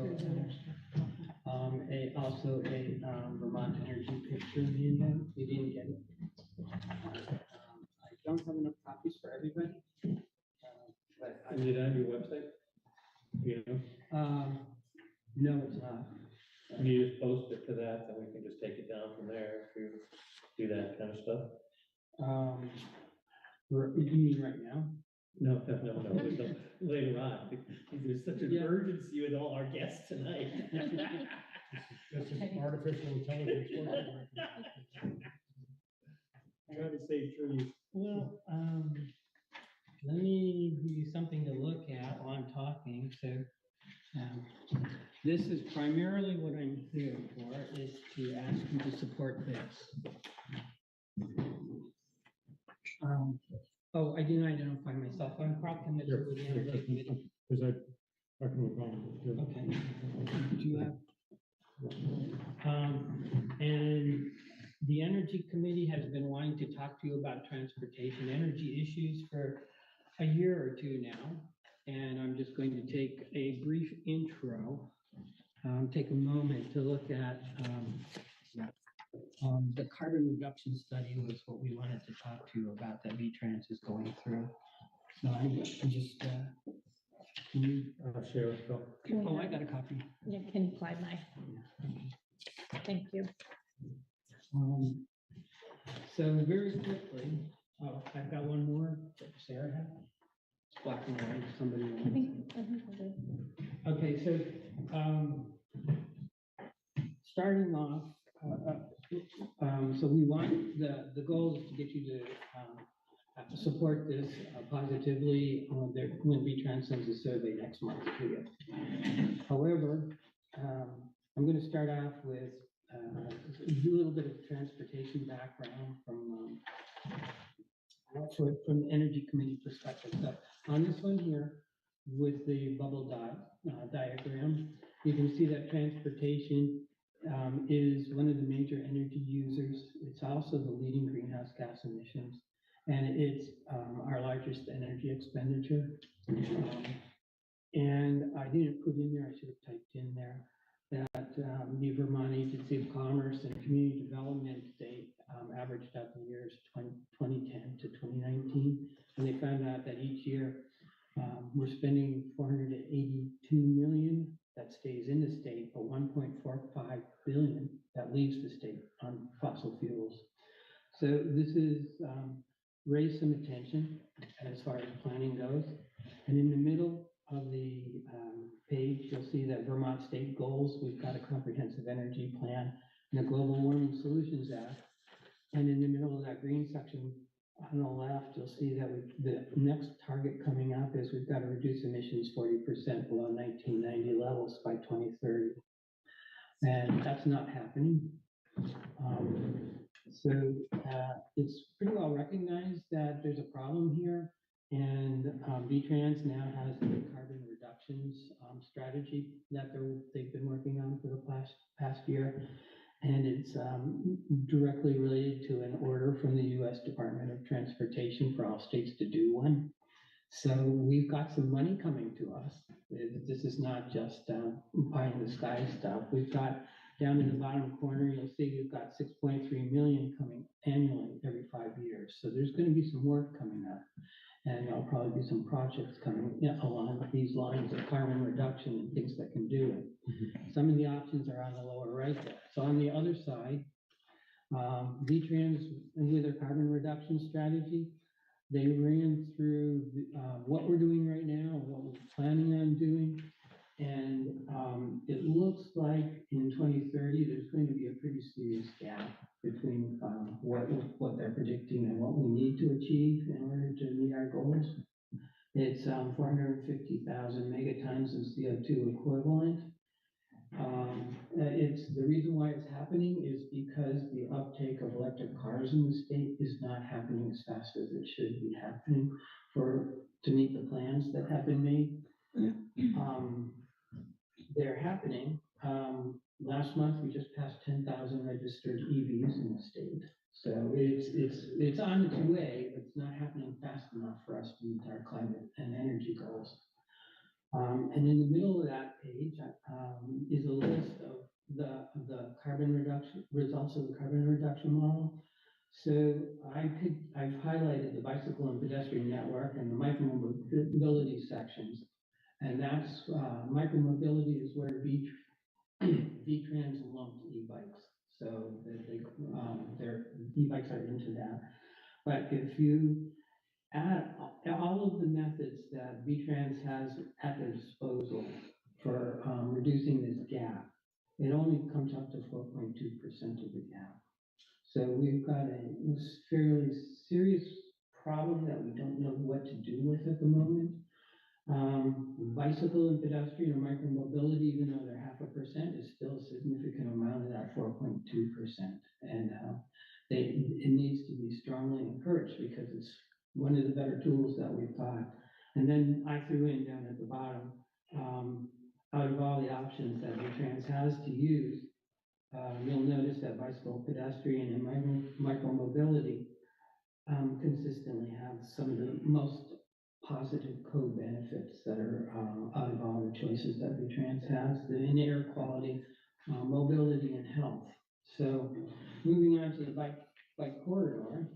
also a Vermont energy picture handout. You didn't get it. I don't have enough copies for everybody. But Is it on your website? Yeah. No, it's not. Can you just post it to that, then we can just take it down from there if you do that kind of stuff? You mean right now? No, later on. There's such an urgency with all our guests tonight. This is artificial intelligence. Trying to save trees. Well, let me give you something to look at while I'm talking. So this is primarily what I'm here for, is to ask you to support this. I didn't identify myself. I'm Carl Kennedy with the Energy Committee. Because I can look on. Okay. Do you have? And the Energy Committee has been wanting to talk to you about transportation energy issues for a year or two now. And I'm just going to take a brief intro, take a moment to look at the carbon reduction study was what we wanted to talk to you about that V-Trans is going through. So I'm just, can you, Share it, Phil. oh, I got a copy. You can apply my, thank you. So very quickly, I've got one more that Sarah had. It's black and white, somebody. I think we're good. Okay, so starting off, so we want, the goal is to get you to support this positively when V-Trans sends a survey next month to you. However, I'm going to start off with a little bit of transportation background from the Energy Committee perspective. So on this one here, with the bubble dot diagram, you can see that transportation is one of the major energy users. It's also the leading greenhouse gas emissions, and it's our largest energy expenditure. And I didn't put in there, I should have typed in there, that the Vermont Agency of Commerce and Community Development, they averaged out the years 2010 to 2019, and they found out that each year we're spending $482 million that stays in the state, but 1.45 billion that leaves the state on fossil fuels. So this is raised some attention as far as planning goes. And in the middle of the page, you'll see that Vermont state goals. We've got a comprehensive energy plan and a Global Warming Solutions Act. And in the middle of that green section on the left, you'll see that the next target coming up is we've got to reduce emissions 40% below 1990 levels by 2030. And that's not happening. So it's pretty well recognized that there's a problem here, and V-Trans now has the carbon reductions strategy that they've been working on for the past year, and it's directly related to an order from the U.S. Department of Transportation for all states to do one. So we've got some money coming to us. This is not just pie in the sky stuff. We've got down in the bottom corner, you'll see you've got 6.3 million coming annually every 5 years. So there's gonna be some work coming up. And there'll probably be some projects coming along these lines of carbon reduction and things that can do it. Some of the options are on the lower right there. So on the other side, V-Trans with their carbon reduction strategy, they ran through what we're doing right now and what we're planning on doing. And it looks like in 2030, there's going to be a pretty serious gap between what they're predicting and what we need to achieve in order to meet our goals. It's 450,000 megatons of CO2 equivalent. It's the reason why it's happening is because the uptake of electric cars in the state is not happening as fast as it should be happening to meet the plans that have been made. They're happening. Last month, we just passed 10,000 registered EVs in the state. So it's on its way, but it's not happening fast enough for us to meet our climate and energy goals. And in the middle of that page is a list of the carbon reduction, results of the carbon reduction model. So I've highlighted the bicycle and pedestrian network and the micromobility sections. And that's micromobility is where V-Trans lumped e-bikes. So their e-bikes are into that. But if you add all of the methods that V-Trans has at their disposal for reducing this gap, it only comes up to 4.2% of the gap. So we've got a fairly serious problem that we don't know what to do with at the moment. Bicycle and pedestrian or micromobility, even though they're 0.5%, is still a significant amount of that 4.2%. And it needs to be strongly encouraged because it's one of the better tools that we've got. And then I threw in down at the bottom, out of all the options that V-Trans has to use, you'll notice that bicycle, pedestrian, and micromobility consistently have some of the most positive co-benefits that are out of all the choices that V-Trans has, in air quality, mobility, and health. So moving on to the bike corridor.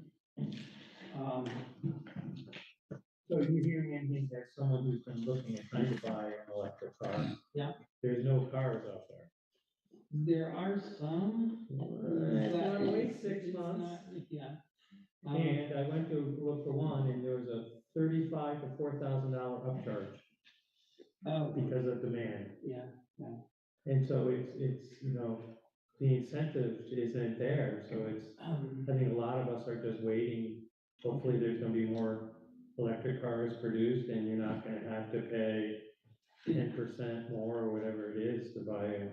So you're hearing anything that someone who's been looking at trying to buy an electric car? Yeah. There's no cars out there. There are some. Gotta wait 6 months. Yeah. And I went to look for one, and there was a $35,000 to $4,000 upcharge because of demand. Yeah. And so it's the incentive isn't there. So it's I think a lot of us are just waiting. Hopefully, there's going to be more electric cars produced, and you're not going to have to pay 10% more or whatever it is to buy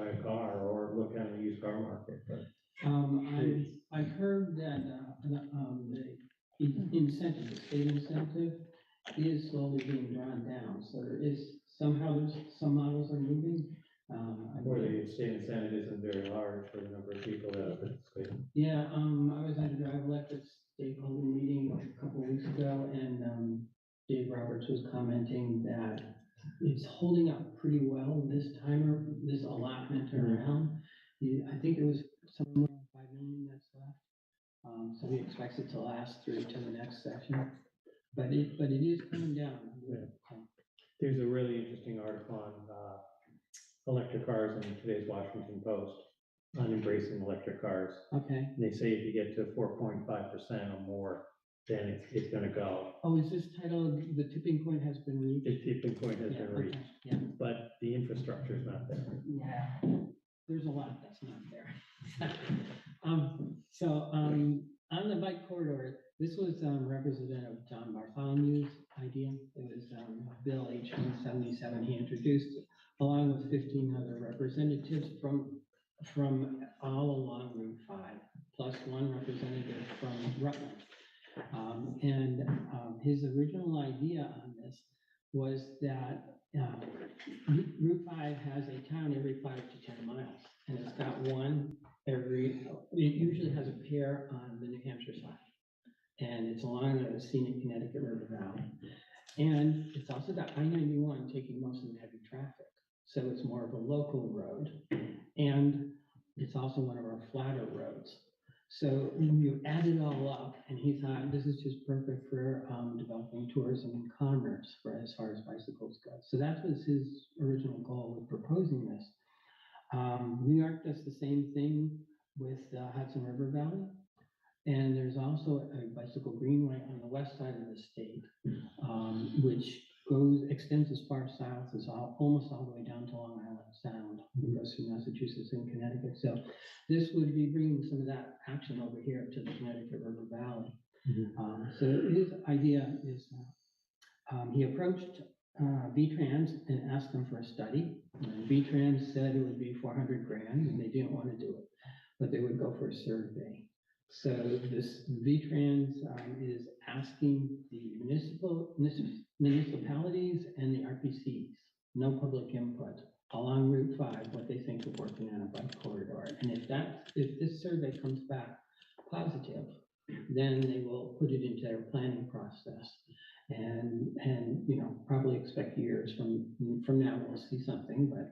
a car or look at a used car market. But I've heard that the incentive, the state incentive, is slowly being drawn down. So there's some models are moving. Or the state incentive isn't very large for the number of people that are participating. Yeah, I was at a drive electric stakeholder meeting a couple of weeks ago, and Dave Roberts was commenting that it's holding up pretty well this allotment around. I think it was somewhere around 5 million that's left. So he expects it to last through to the next session, but it is coming down. Yeah. There's a really interesting article on electric cars in today's Washington Post on embracing electric cars. Okay. And they say if you get to 4.5% or more, then it's going to go. Oh, is this titled "The Tipping Point Has Been Reached"? The tipping point has been reached, Yeah. but the infrastructure is not there. Yeah. There's a lot that's not there. On the bike corridor, this was Representative John Bartholomew's idea. It was Bill H. 177 he introduced it, along with 15 other representatives from all along Route 5, plus one representative from Rutland. His original idea on this was that Route 5 has a town every 5 to 10 miles, and it's got one it usually has a pair on the New Hampshire side, and it's along the scenic Connecticut River Valley. And it's also got I-91 taking most of the heavy traffic, so it's more of a local road. And it's also one of our flatter roads. So you add it all up, and he thought this is just perfect for developing tourism and commerce for as far as bicycles go. So that was his original goal with proposing this. New York does the same thing with the Hudson River Valley. And there's also a bicycle greenway on the west side of the state, which extends as far south as almost all the way down to Long Island Sound. It goes through Massachusetts and Connecticut. So this would be bringing some of that action over here to the Connecticut River Valley. So his idea is he approached V-Trans and asked them for a study. And V-Trans said it would be 400 grand, and they didn't want to do it, but they would go for a survey. So this V-Trans is asking the municipalities and the RPCs, no public input, along Route 5, what they think of working on a bike corridor. And if this survey comes back positive, then they will put it into their planning process. And probably expect years from now we'll see something, but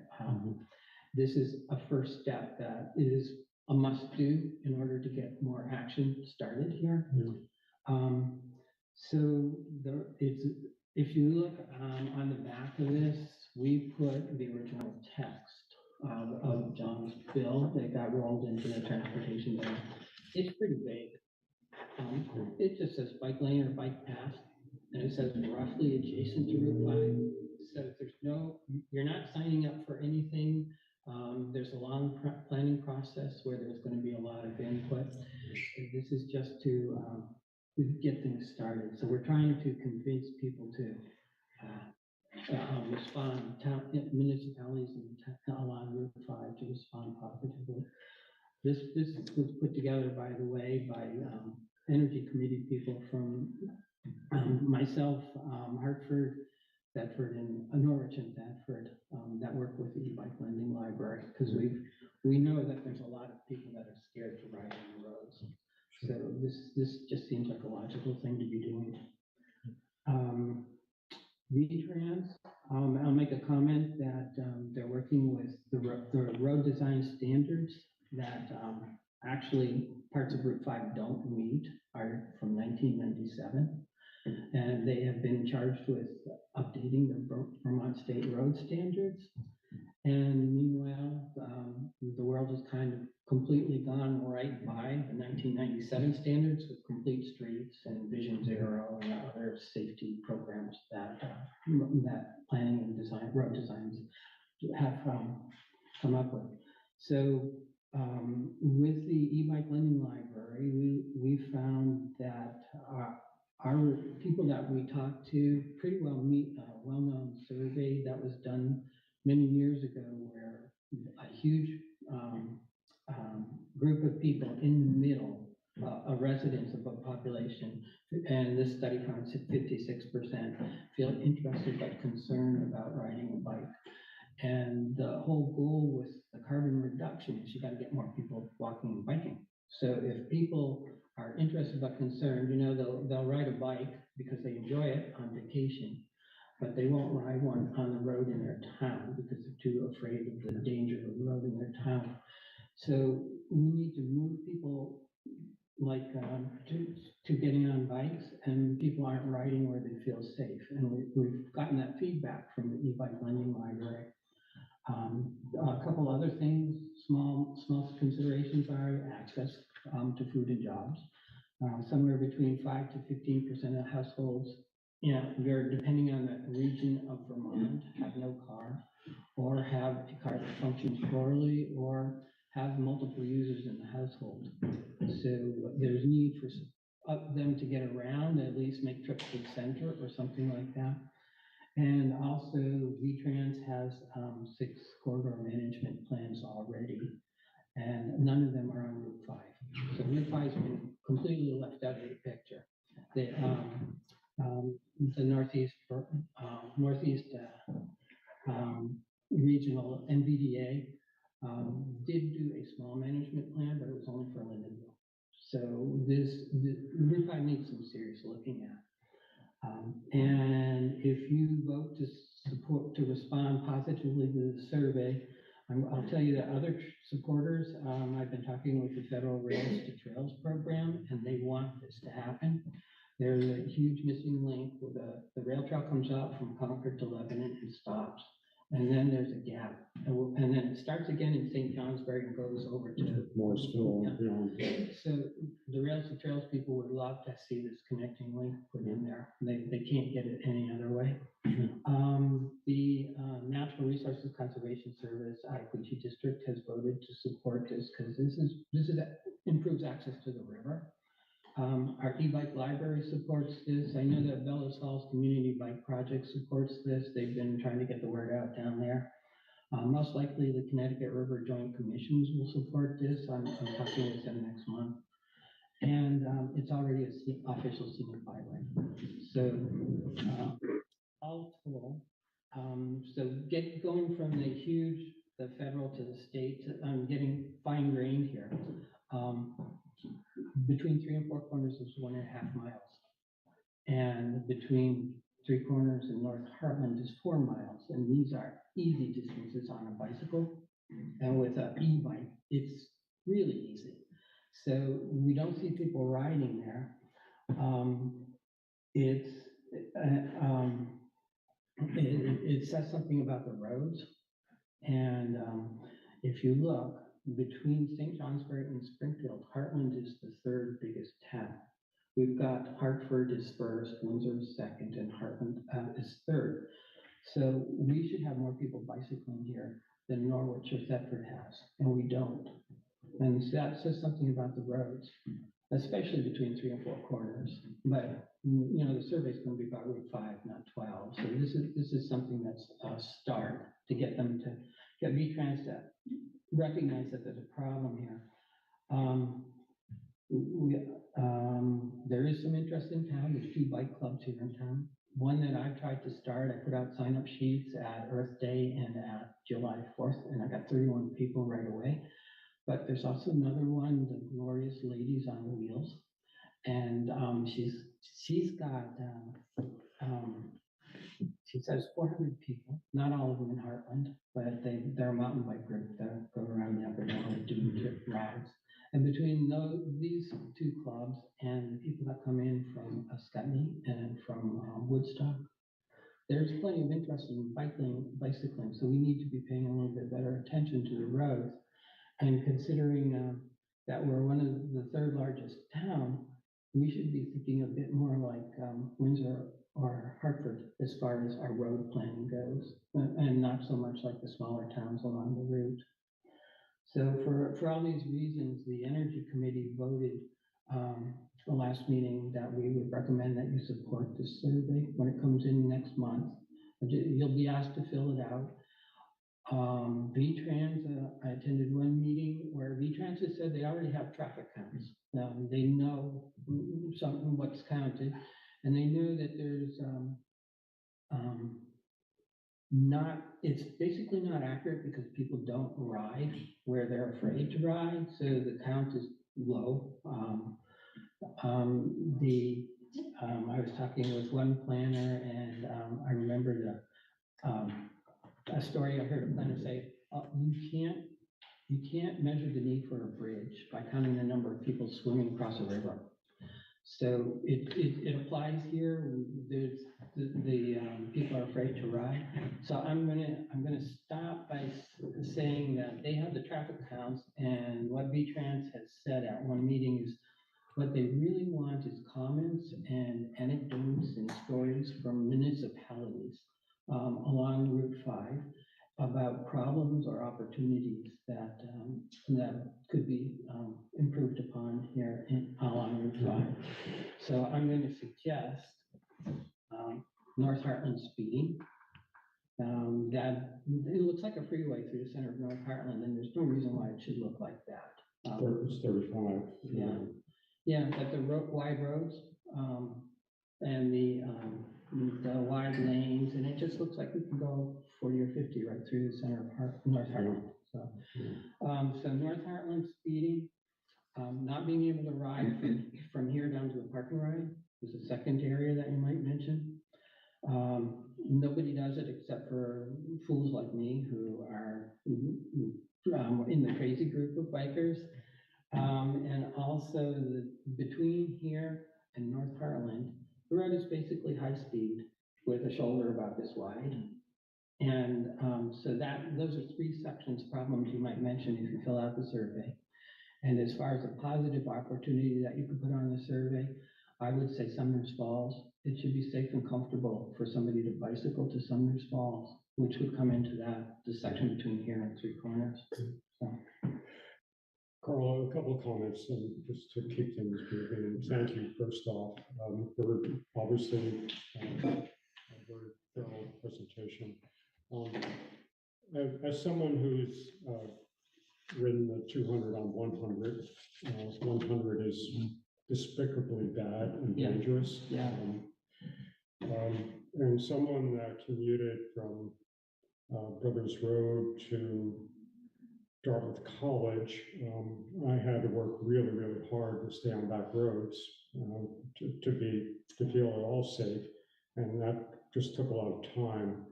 this is a first step that is a must do in order to get more action started here. So if you look on the back of this, we put the original text of John's bill that got rolled into the transportation bill. It's pretty vague. It just says bike lane or bike path, and it says roughly adjacent to Route 5. So you're not signing up for anything. There's a long planning process where there's going to be a lot of input. This is just to get things started. So we're trying to convince people to respond, municipalities and along Route 5 to respond positively. This was put together, by the way, by Energy Committee people from myself, Hartford, Bedford, and Norwich and Bedford that work with the e-bike lending library, because we know that there's a lot of people that are scared to ride on the roads. So this just seems like a logical thing to be doing. V-Trans, I'll make a comment that they're working with the road design standards that actually parts of Route 5 don't meet, are from 1997. And they have been charged with updating the Vermont State Road Standards. And meanwhile, the world has kind of completely gone right by the 1997 standards with complete streets and Vision Zero and other safety programs that planning and design, road designs have come up with. So with the e-bike lending library, we found that our people that we talked to pretty well meet a well-known survey that was done many years ago, where a huge group of people in the middle, residents of a population, and this study found 56% feel interested but concerned about riding a bike. And the whole goal with the carbon reduction is you got to get more people walking and biking. So if people are interested but concerned, they'll ride a bike because they enjoy it on vacation, but they won't ride one on the road in their town because they're too afraid of the danger of the road in their town. So we need to move people to getting on bikes, and people aren't riding where they feel safe. And we've gotten that feedback from the e-bike lending library. A couple other things, small considerations are access to food and jobs. Somewhere between 5 to 15% of households, depending on the region of Vermont, have no car, or have a car that functions poorly, or have multiple users in the household. So there's need for them to get around, at least make trips to the center or something like that. And also, V-Trans has 6 corridor management plans already, and none of them are on Route 5. So Route 5 has been completely left out of the picture. The Northeast Regional NVDA did do a small management plan, but it was only for Lindenville. So Route 5 needs some serious looking at. And if you vote to respond positively to the survey, I'll tell you that other supporters, I've been talking with the Federal Rails to Trails program, and they want this to happen. There's a huge missing link where the rail trail comes out from Concord to Lebanon and stops. And then there's a gap, and then it starts again in St. Johnsbury and goes over to Morrisville, Yeah. beyond. So the Rails to Trails people would love to see this connecting link put in there. They can't get it any other way. The Natural Resources Conservation Service, Iaquinchi District has voted to support this because this improves access to the river. Our e-bike library supports this. I know that Bellows Falls Community Bike Project supports this. They've been trying to get the word out down there. Most likely the Connecticut River Joint Commissions will support this. I'm talking with them next month. And it's already an official scenic byway. So all told, so going from the federal to the state, I'm getting fine grained here. Between 3 and 4 corners is 1.5 miles. And between 3 corners and North Hartland is 4 miles. And these are easy distances on a bicycle. And with an e-bike, it's really easy. So we don't see people riding there. It says something about the roads. And if you look, between St. Johnsbury and Springfield, Hartland is the 3rd biggest town. We've got Hartford is first, Windsor is second, and Hartland is 3rd. So we should have more people bicycling here than Norwich or Thetford has, and we don't. And so that says something about the roads, especially between 3 and 4 corners. But the survey's going to be about Route 5, not 12. So this is something that's a start to get them to get VTrans to recognize that there's a problem here. There is some interest in town. There's 2 bike clubs here in town. One that I've tried to start, I put out sign-up sheets at Earth Day and at July 4th, and I got 31 people right away. But there's also another one, the Glorious Ladies on Wheels. And she's got, she says 400 people, not all of them in Hartland, but they're a mountain bike group that go around the Upper Valley doing trip rides. And between these 2 clubs and the people that come in from Ascutney and from Woodstock, there's plenty of interest in bicycling. So we need to be paying a little bit better attention to the roads. And considering that we're one of the 3rd largest town, we should be thinking a bit more like Windsor or Hartford as far as our road planning goes, and not so much like the smaller towns along the route. So for all these reasons, the Energy Committee voted the last meeting that we would recommend that you support this survey when it comes in next month. You'll be asked to fill it out. VTrans, I attended one meeting where VTrans has said they already have traffic counts. They know what's counted, and they know that there's it's basically not accurate because people don't ride where they're afraid to ride, so the count is low. I was talking with one planner, and I remember a story I heard a planner say, you can't measure the need for a bridge by counting the number of people swimming across a river. So it applies here. There's the people are afraid to ride. So I'm gonna stop by saying that they have the traffic counts, and what VTrans has said at one meeting is what they really want is comments and anecdotes and stories from municipalities along Route 5 about problems or opportunities that could be improved upon here along Route 5. So I'm going to suggest North Hartland speeding. That it looks like a freeway through the center of North Hartland, and there's no reason why it should look like that. It's 35. Yeah, but the wide roads and the wide lanes, and it just looks like we can go 40 or 50 right through the center of North Hartland. So, so North Hartland speeding, not being able to ride from here down to the parking ride is a second area that you might mention. Nobody does it except for fools like me who are in the crazy group of bikers. And also between here and North Hartland, the road is basically high speed with a shoulder about this wide. And so those are three sections problems you might mention if you fill out the survey. And as far as a positive opportunity that you could put on the survey, I would say Sumner's Falls. It should be safe and comfortable for somebody to bicycle to Sumner's Falls, which would come into the section between here and Three Corners. So. Carl, a couple of comments, and just to keep things moving, and thank you first off for obviously a very thorough presentation. As someone who's ridden the 200 on 100, 100 is despicably bad and dangerous. Yeah. And someone that commuted from Brothers Road to Dartmouth College, I had to work really, really hard to stay on back roads to feel at all safe, and that just took a lot of time.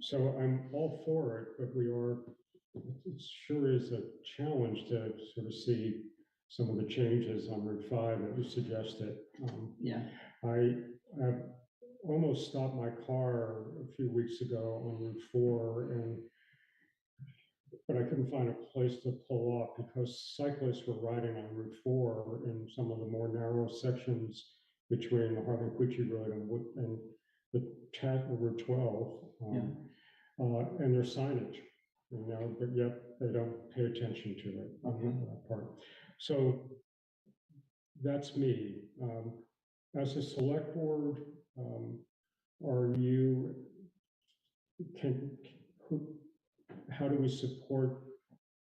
So I'm all for it, but it sure is a challenge to sort of see some of the changes on Route 5 that you suggested. I almost stopped my car a few weeks ago on Route 4, but I couldn't find a place to pull up because cyclists were riding on Route 4 in some of the more narrow sections between the Hartland Road and the Route 12. And their signage, but yet they don't pay attention to it on that part. So that's me. As a select board, how do we support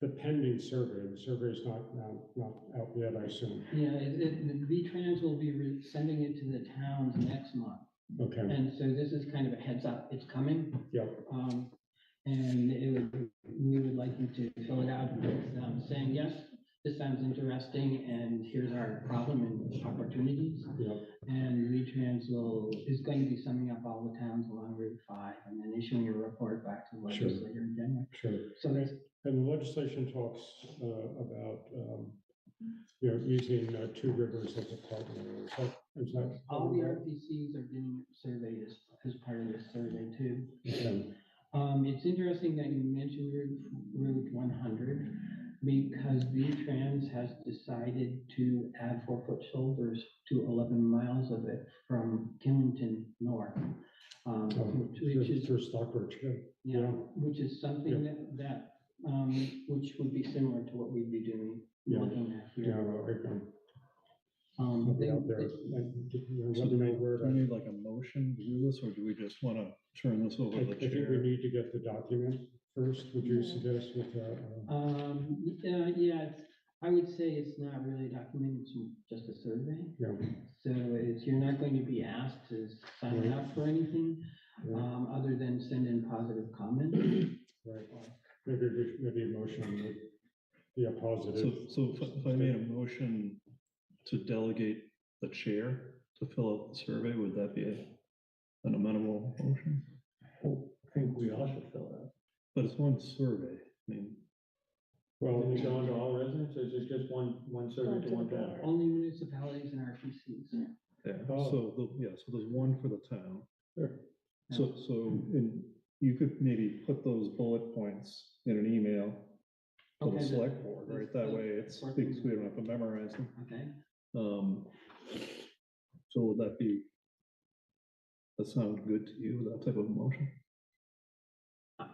the pending survey? The survey is not out yet, I assume. Yeah, the V-Trans will be sending it to the towns next month. Okay. And so this is kind of a heads up, it's coming. Yep. And we would like you to fill it out with saying, yes, this sounds interesting, and here's our problem and opportunities. Yep. And V-Trans is going to be summing up all the towns along Route 5 and then issuing a report back to the legislature in January. Sure. So there's. And the legislation talks about using two rivers as a partner. Is that all the RPCs are getting surveyed as part of this survey too. Okay. It's interesting that you mentioned Route 100 because V-Trans has decided to add 4-foot shoulders to 11 miles of it from Killington north. Which is for Stockbridge, which is something that which would be similar to what we'd be doing, looking at here. I'll be out there. Let me know where Do we need like a motion to do this, or do we just want to turn this over to the I think we chair? need to get the document first. Would you suggest with that? I would say it's not really a document, it's just a survey. Yeah. So you're not going to be asked to sign up for anything, other than send in positive comments. Right. Maybe a motion would be a positive. So if I made a motion to delegate the chair to fill out the survey, would that be an amenable motion? I think we all should fill it out. But it's one survey, I mean. Well, Is it going to all residents, or is it just one survey to one town? Only municipalities and RPCs. Yeah, Oh. so there's one for the town. Sure. So you could maybe put those bullet points in an email to the select board, right? That way it's, because we don't have to memorize them. Okay. So would that sound good to you, that type of motion?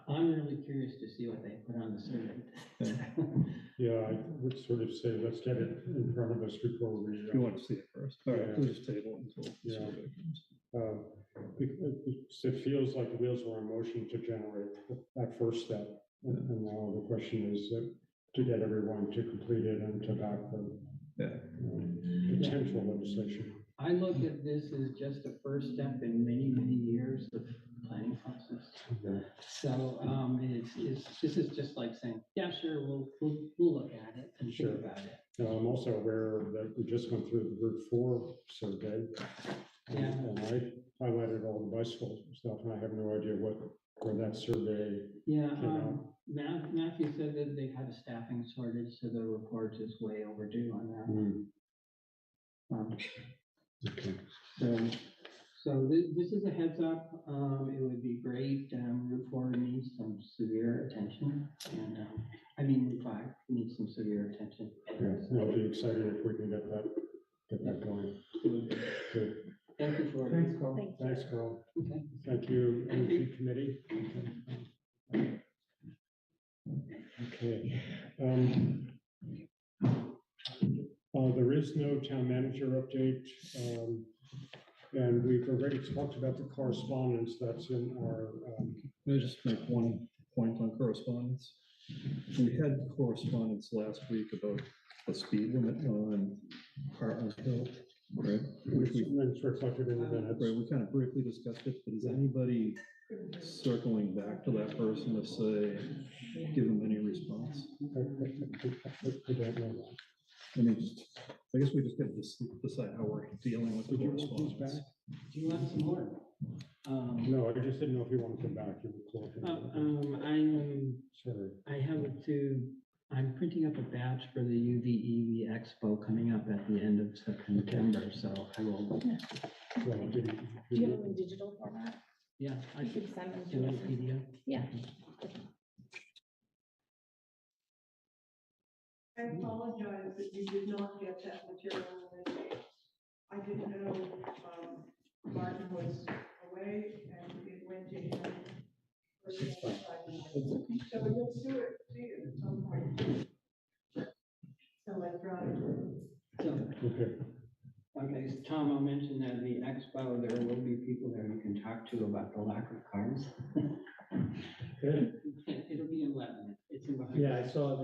I'm really curious to see what they put on the survey. Yeah, I would sort of say, let's get it in front of us before we. You want to see it first? All right, Yeah. we'll just table it until the Yeah. survey comes. It feels like the wheels were in motion to generate that first step. And now the question is to get everyone to complete it and to back the potential legislation. I look at this as just the first step in many, many years of planning process. Yeah. So this is just like saying, yeah, sure, we'll look at it and Sure. think about it. I'm also aware that we just went through the Route 4 survey, Yeah. And I highlighted all the bicycle stuff, and I have no idea where that survey Yeah, came out. Matthew said that they've had a staffing shortage, so the report is way overdue on that. Okay. So this is a heads up. It would be great. Route 4 needs some severe attention, and Route 5 needs some severe attention. Yeah, it'll be exciting if we can get that going. Good. Thank you for. Thanks, Carl. Thanks, Carl. Okay. Thank you, Energy Committee. Okay. There is no town manager update. And we've already talked about the correspondence that's in our, Can I just make one point on correspondence? We had correspondence last week about the speed limit on Hartland Hill, right? Which we, it's reflected in the minutes. right, we kind of briefly discussed it, but is anybody circling back to that person to say, give them any response? I don't know that. I mean, I guess we just got to decide how we're dealing with the correspondence. Do you want some more? No, I just didn't know if you wanted to come back. You were talking. Sorry. I have I'm printing up a batch for the UVEV Expo coming up at the end of September, so I will. Well, Do you have them in digital format? Yeah, I You could could send them do to a us. PDF. Yeah. I apologize that you did not get that material. I didn't know, Martin was away and it went to him. So you'll see it at some point. Electronic. So, Okay. okay, so Tom, I'll mention that the Expo, there will be people there you can talk to about the lack of cars. Good. It'll be in Lebanon. It's in behind. Yeah, I saw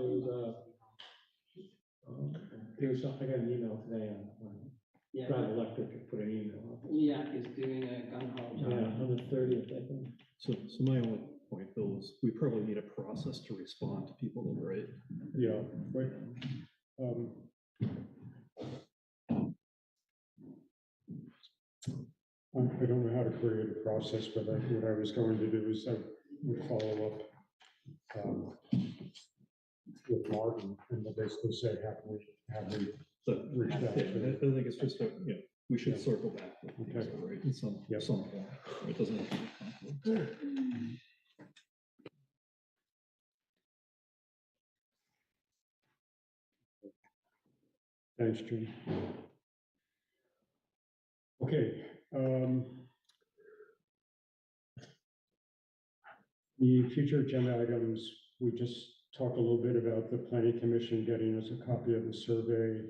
there was something, I got an email today on Yeah, Drive Electric, put an email up. yeah, he's doing a gun haul job. Yeah, on the 30th, I think. So my only point, Bill, is we probably need a process to respond to people that write. Yeah, wait. I don't know how to create a process, but what I was going to do is I would follow up with Martin and basically say, have we But reached out I to? think it's just we should circle back with these, Okay. right, in some point. It doesn't have to be conflict. Thanks, Jim. Okay. The future agenda items, we just talked a little bit about the planning commission getting us a copy of the survey.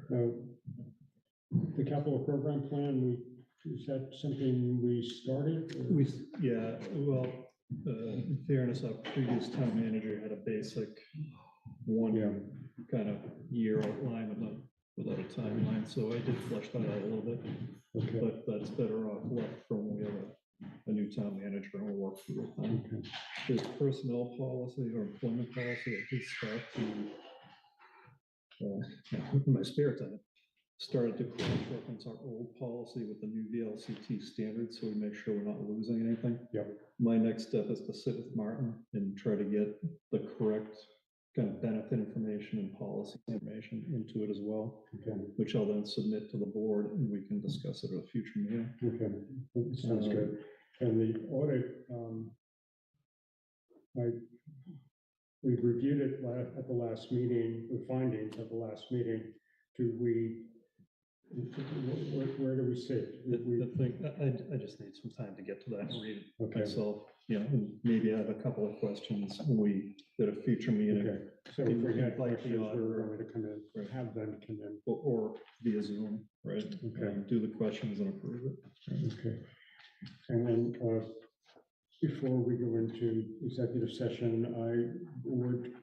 The capital program plan, is that something we started? or- In fairness, our previous town manager had a basic one kind of year outline without a timeline, so I did flesh that out a little bit. Okay. But that's better off left for when we have a new town manager and we'll work through it then. Okay. There's personnel policy or employment policy that did start to, in my spare time, started to cross-reference our old policy with the new VLCT standards, so we make sure we're not losing anything. Yep. My next step is to sit with Martin and try to get the correct kind of benefit information and policy information into it as well, Okay. which I'll then submit to the board and we can discuss it at a future meeting. Okay, sounds good. And the audit, we reviewed it at the last meeting, the findings at the last meeting. Where do we sit? The thing, I just need some time to get to that and read it Okay. myself, and maybe I have a couple of questions when we get a future meeting. Okay, so if we had Like questions, the we're auditor. going to come in, Right. have them come in. Or via Zoom, right? Okay. Do the questions and approve it. Okay. And then, before we go into executive session, I would,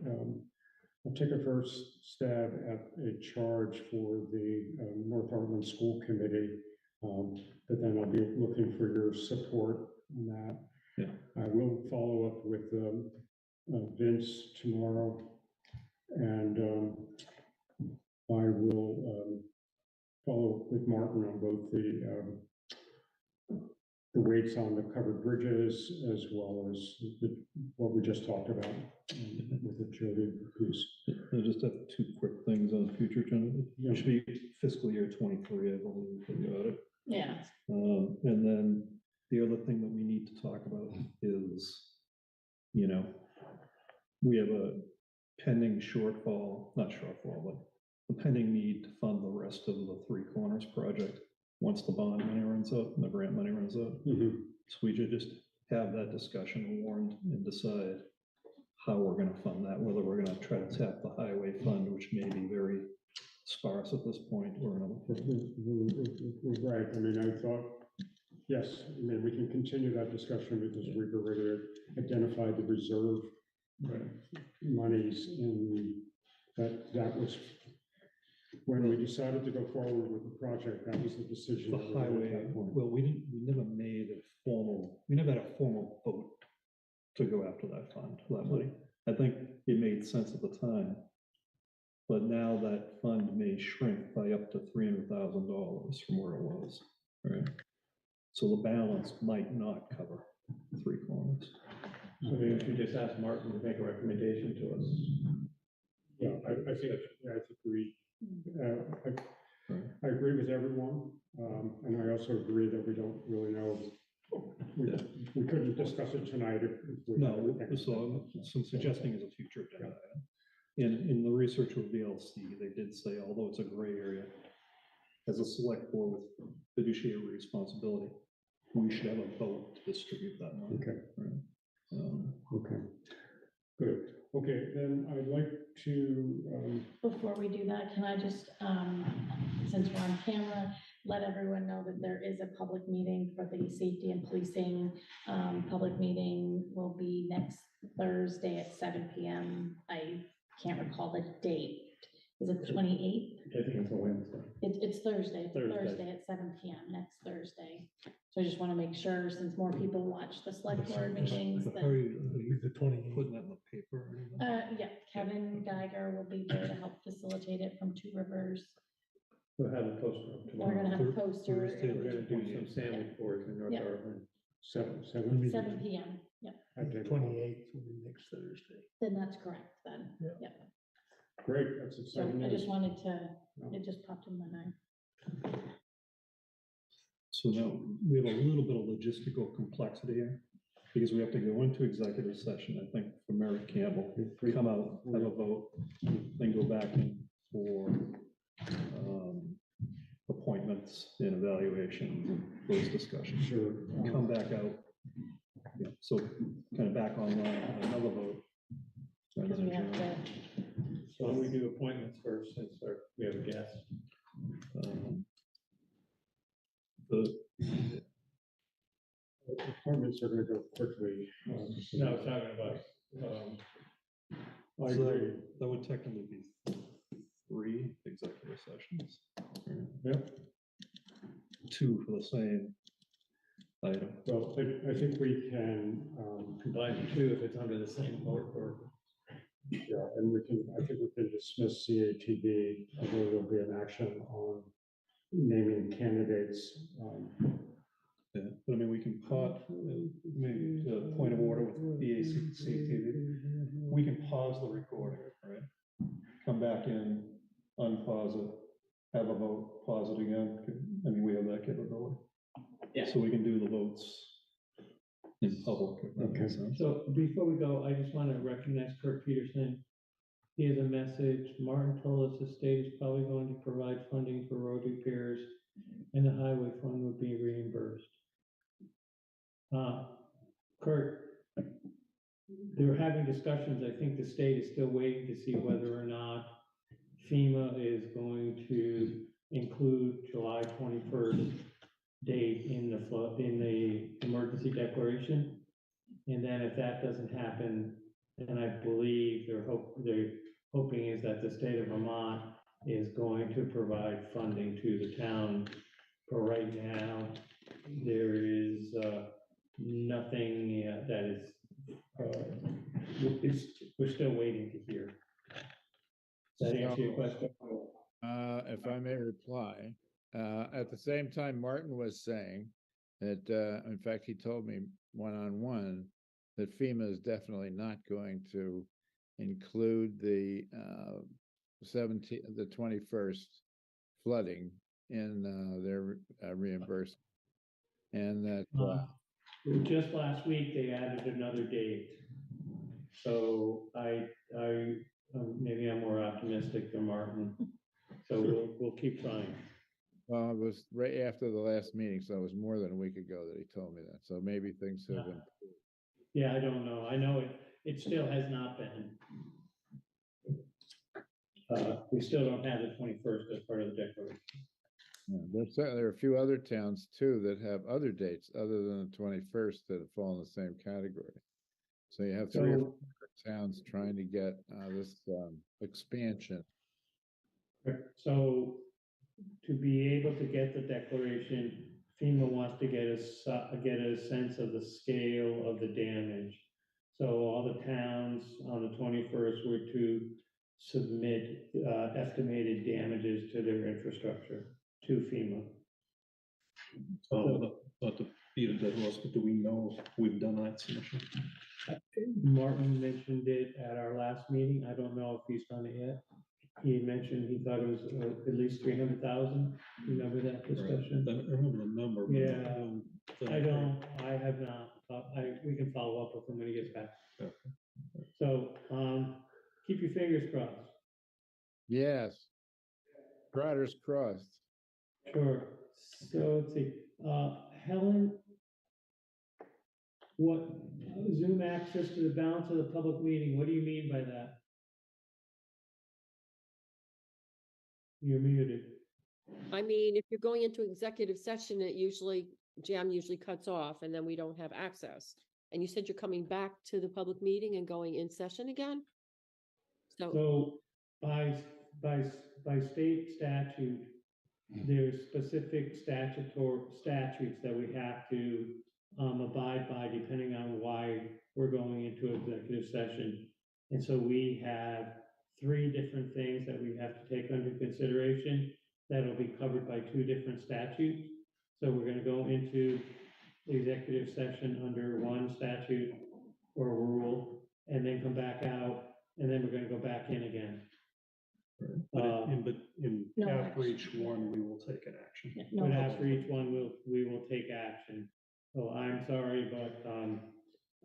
I'll take a first stab at a charge for the North Hartland School Committee, but then I'll be looking for your support on that. Yeah. I will follow up with Vince tomorrow, and I will follow up with Martin on both the weights on the covered bridges as well as what we just talked about with the Jody piece. I just have two quick things on the future agenda. It should be fiscal year 23, I believe, for the audit. Yeah. And then the other thing that we need to talk about is, you know, we have a pending shortfall, not shortfall, but a pending need to fund the rest of the Three Corners project once the bond money runs out and the grant money runs out. So we should just have that discussion warned and decide how we're gonna fund that, whether we're gonna try to tap the highway fund, which may be very sparse at this point, or another. Right, I mean, I thought, yes, I mean, we can continue that discussion because we've already identified the reserve monies in, that was, when we decided to go forward with the project, that was the decision. The that we made at highway, that point. well, we never made a formal, we never had a formal vote to go after that fund, that money. I think it made sense at the time. But now that fund may shrink by up to $300,000 from where it was, right? So the balance might not cover Three Corners. So maybe we should just ask Martin to make a recommendation to us. Yeah, I think we, I agree with everyone. And I also agree that we don't really know. We couldn't discuss it tonight if we. No, so I'm suggesting as a future agenda item. In the research with VLC, they did say, although it's a gray area, as a select board with fiduciary responsibility, we should have a vote to distribute that money. Okay. Right? Okay. Good. Okay, then I'd like to, Before we do that, can I just, since we're on camera, let everyone know that there is a public meeting for the safety and policing. Public meeting will be next Thursday at 7 p.m. I can't recall the date. Is it the 28th? I think it's a Wednesday. It's Thursday. It's Thursday. Thursday at 7 p.m. next Thursday. So I just want to make sure, since more people watch the select board meetings, How that, are you putting that in the paper or anything? yeah, Kevin Geiger will be there to help facilitate it from Two Rivers. We'll have a poster up tomorrow. We're gonna have a poster. Thursday, We're gonna do some sandwich boards in North Yeah. Hartland. 7. 7 p.m. Yeah, 28th will be next Thursday. then that's correct then. Yeah. Yeah. Great, that's So exciting. I just news. wanted to, it just popped in my mind. So now we have a little bit of logistical complexity here because we have to go into executive session, I think, for Merrick Campbell, come out, have a vote, then go back in for appointments and evaluations, those discussions. Sure. Come back out. Yeah, so kind of back online, another vote. and Because then we have adjourn. to, So we do appointments first, since we have a guest. The Appointments are gonna go quickly. No, I was talking about, I So agree. that would technically be 3 executive sessions. Yep. 2 for the same item. Well, I think we can, combine the two if it's under the same board or. yeah, and we can, I think we can dismiss CATV, although there'll be an action on naming candidates. Yeah, but I mean, we can maybe a point of order with VACTV. We can pause the recording, right? Come back in, unpause it, have a vote, pause it again. I mean, we have that capability. Yeah. So we can do the votes in public. If that makes sense. So before we go, I just want to recognize Kurt Peterson. He has a message. Martin told us the state is probably going to provide funding for road repairs and the highway fund would be reimbursed. Kurt, they were having discussions. I think the state is still waiting to see whether or not FEMA is going to include July 21st date in the emergency declaration. And then if that doesn't happen, then I believe they're hoping is that the state of Vermont is going to provide funding to the town. But right now, there is nothing that is, we're still waiting to hear. Does that answer your question? If I may reply, At the same time, Martin was saying that, in fact, he told me one-on-one that FEMA is definitely not going to include the 21st flooding in their reimbursement. And that, Just last week, they added another date. So maybe I'm more optimistic than Martin. So we'll keep trying. well, it was right after the last meeting, so it was more than a week ago that he told me that. So maybe things have been. Yeah, I don't know. I know it still has not been. We still don't have the 21st as part of the declaration. Yeah, there are a few other towns too that have other dates other than the 21st that fall in the same category. So you have three or four towns trying to get this expansion. So to be able to get the declaration, FEMA wants to get a sense of the scale of the damage. So all the towns on the 21st were to submit estimated damages to their infrastructure to FEMA. Not to beat a dead horse, but do we know if we've done that submission? Martin mentioned it at our last meeting. I don't know if he's done it yet. He mentioned he thought it was at least 300,000. Remember that discussion? Right. I remember the number. But Yeah, I have not. We can follow up with him when he gets back. Okay. So, keep your fingers crossed. Yes. Riders crossed. Sure. So let's see, Helen, what Zoom access to the balance of the public meeting, what do you mean by that? You're muted. I mean, if you're going into executive session, Jam usually cuts off and then we don't have access. And you said you're coming back to the public meeting and going in session again? So by state statute, there's specific statutes that we have to abide by depending on why we're going into executive session. And so we have 3 different things that we have to take under consideration that'll be covered by 2 different statutes. So we're going to go into executive session under one statute or rule, and then come back out, and then we're going to go back in again. But No after action. each one, we will take an action. Yeah, no But action. after each one, we will take action. So I'm sorry, but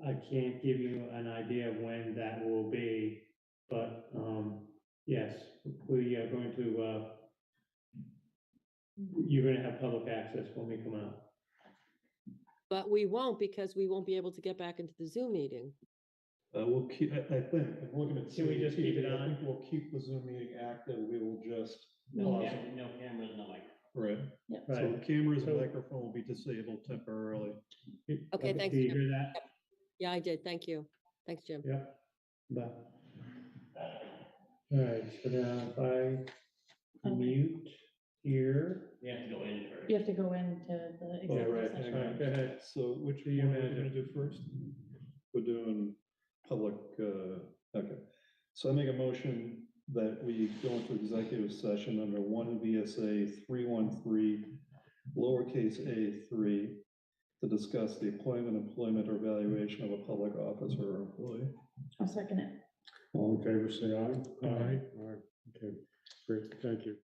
I can't give you an idea of when that will be. But yes, we are going to, you're going to have public access when we come out. But we won't, because we won't be able to get back into the Zoom meeting. We'll keep, I think, if we're looking at. Can we just keep it CATV, I on? think we'll keep the Zoom meeting active. We will just. No pause camera. it. No cameras, no mic. Right. Yep. So Right. the cameras and So- microphone will be disabled temporarily. Okay, thanks, Do you Jim. hear that? Yeah, I did. Thank you. Thanks, Jim. Yep. But. All right, so now if I mute here. You have to go into the Oh, right, executive hang session. Alright, go ahead. So which Do you one are we imagine? gonna do first? We're doing public, okay. So I make a motion that we go into executive session under 1 VSA 313, lowercase a3, to discuss the appointment, employment, or evaluation of a public officer or employee. I'll second it. All in favor, say aye. Aye. All right, okay, great, thank you.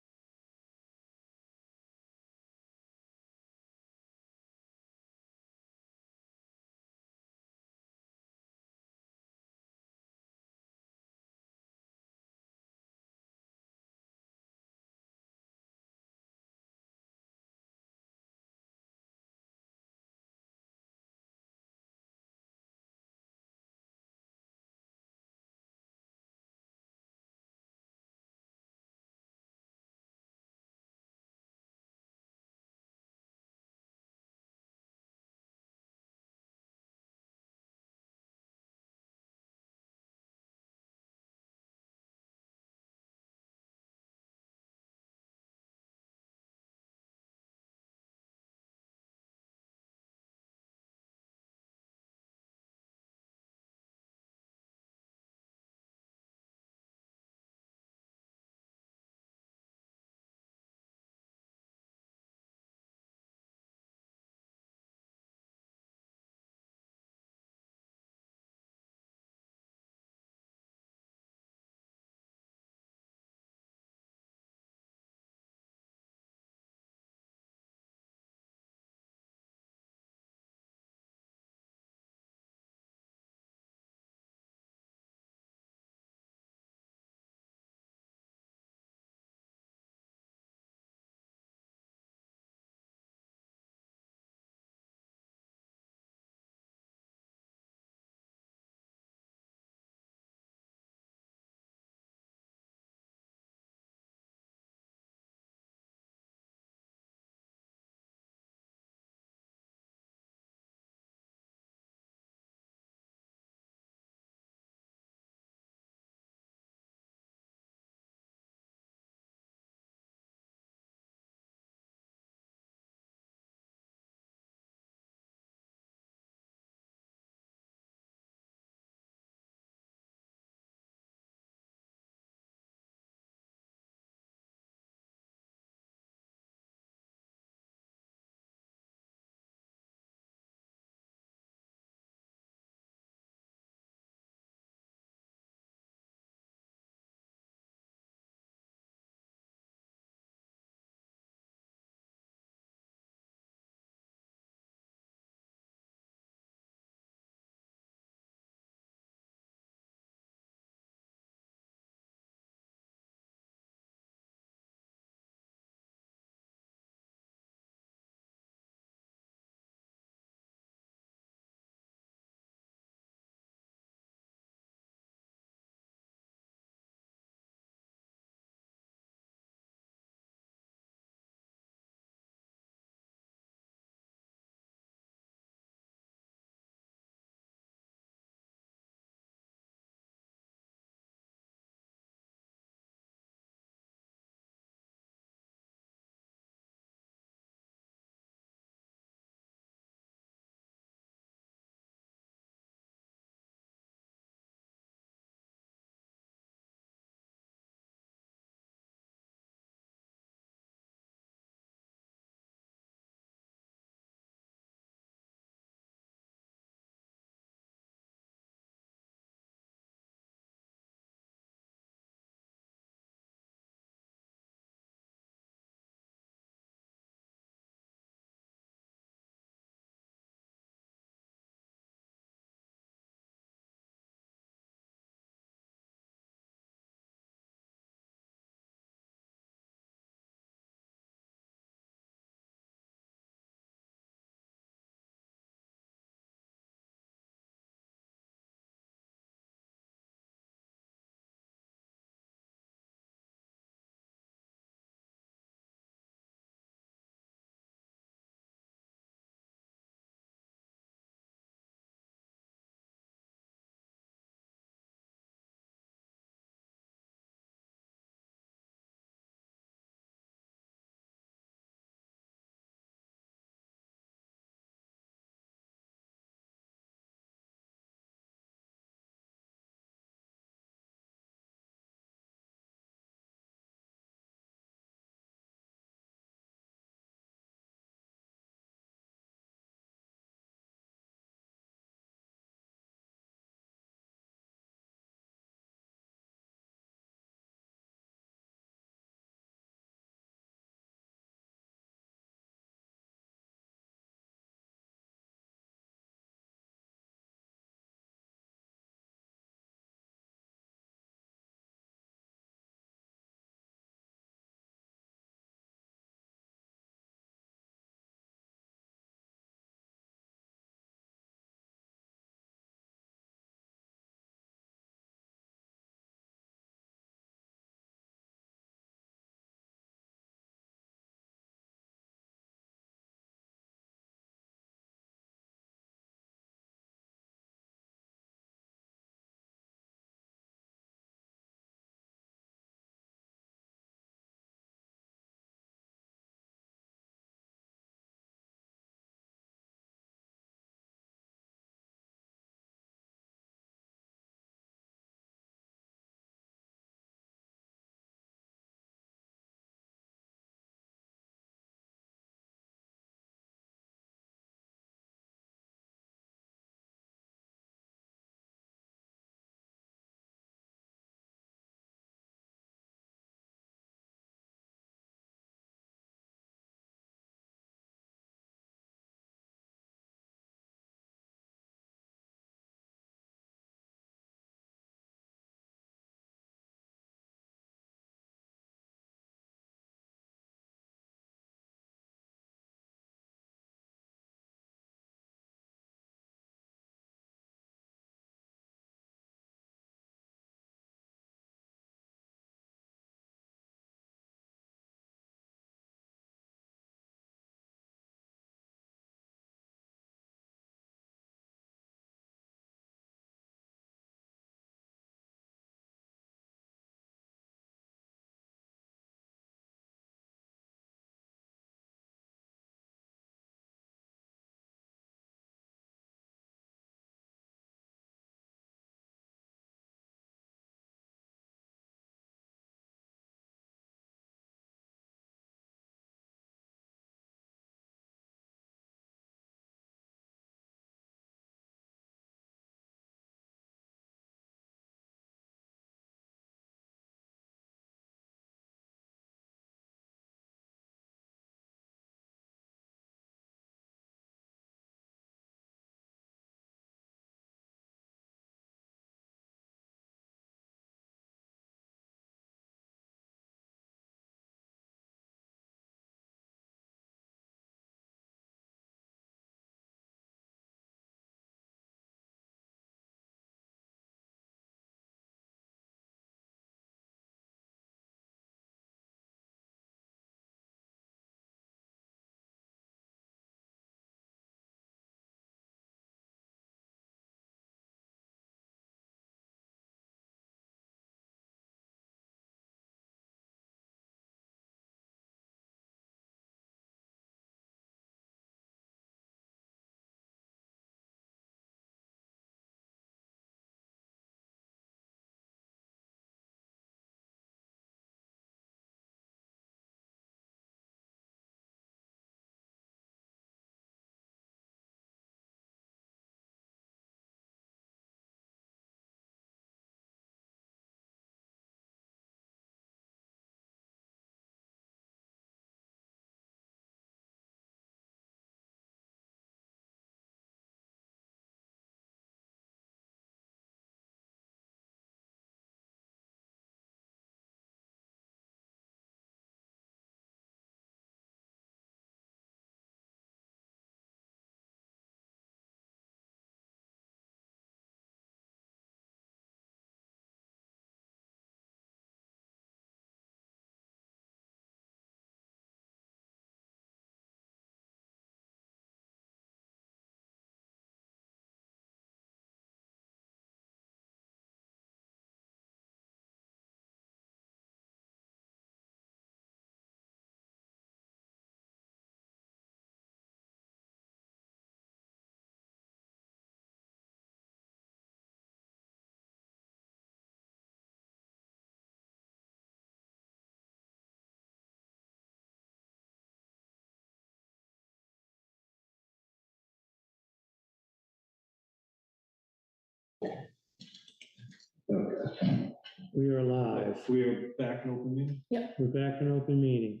We are live. We are back in open meeting. We're back in open meeting.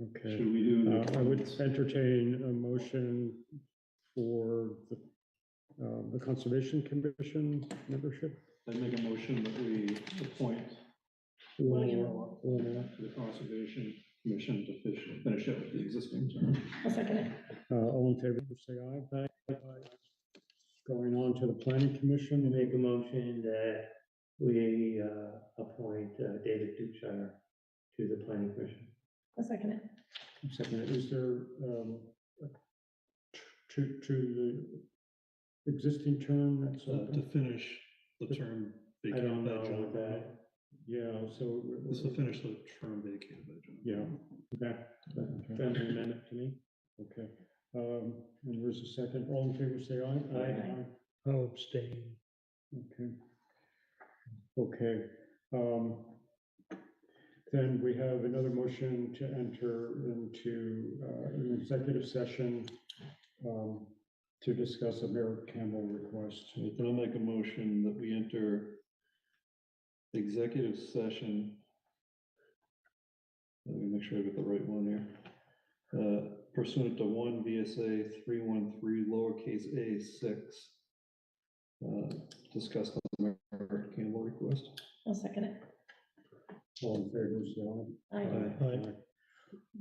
Okay. Should we do? I would entertain a motion for the Conservation Commission membership. I make a motion that we appoint Lenore. to the Conservation Commission to finish up with the existing term. I'll second it. All in favor, say aye. Aye. Going on to the Planning Commission. Make a motion that we appoint David Dukeshire to the planning commission. I'll second it. Second, is there to the existing term that's To open? finish the term. I vacated don't by know John. that. Yeah, so. This will finish the term vacated by John. Yeah, okay. Friendly amendment to me. Okay. And there's a second. All in favor, say aye. Aye. I'll abstain. Okay. Okay. Then we have another motion to enter into an executive session to discuss a Mayor Campbell request. Then I'll make a motion that we enter executive session. Let me make sure I get the right one here. Pursuant to 1 VSA 313 lowercase a 6. Discuss the Mayor Campbell request. I'll second it. All in favor, say Aye. aye.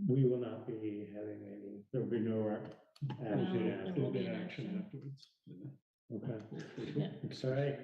We will not be having any There'll be no action. there There'll will be be an an action action. afterwards. Okay. Yeah. Exciting.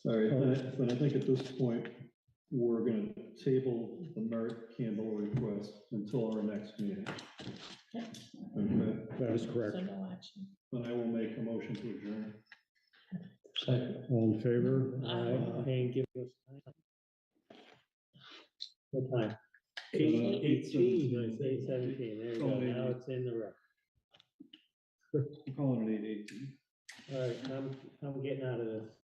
Sorry, but I think at this point, we're gonna table the Merritt Campbell request until our next meeting. Okay, That is correct. So no action. then I will make a motion to adjourn. All in favor? And give us time. What time? 8:17. 8:17, there you go, now it's in the record. I'm calling it 8:18. All right, I'm getting out of this.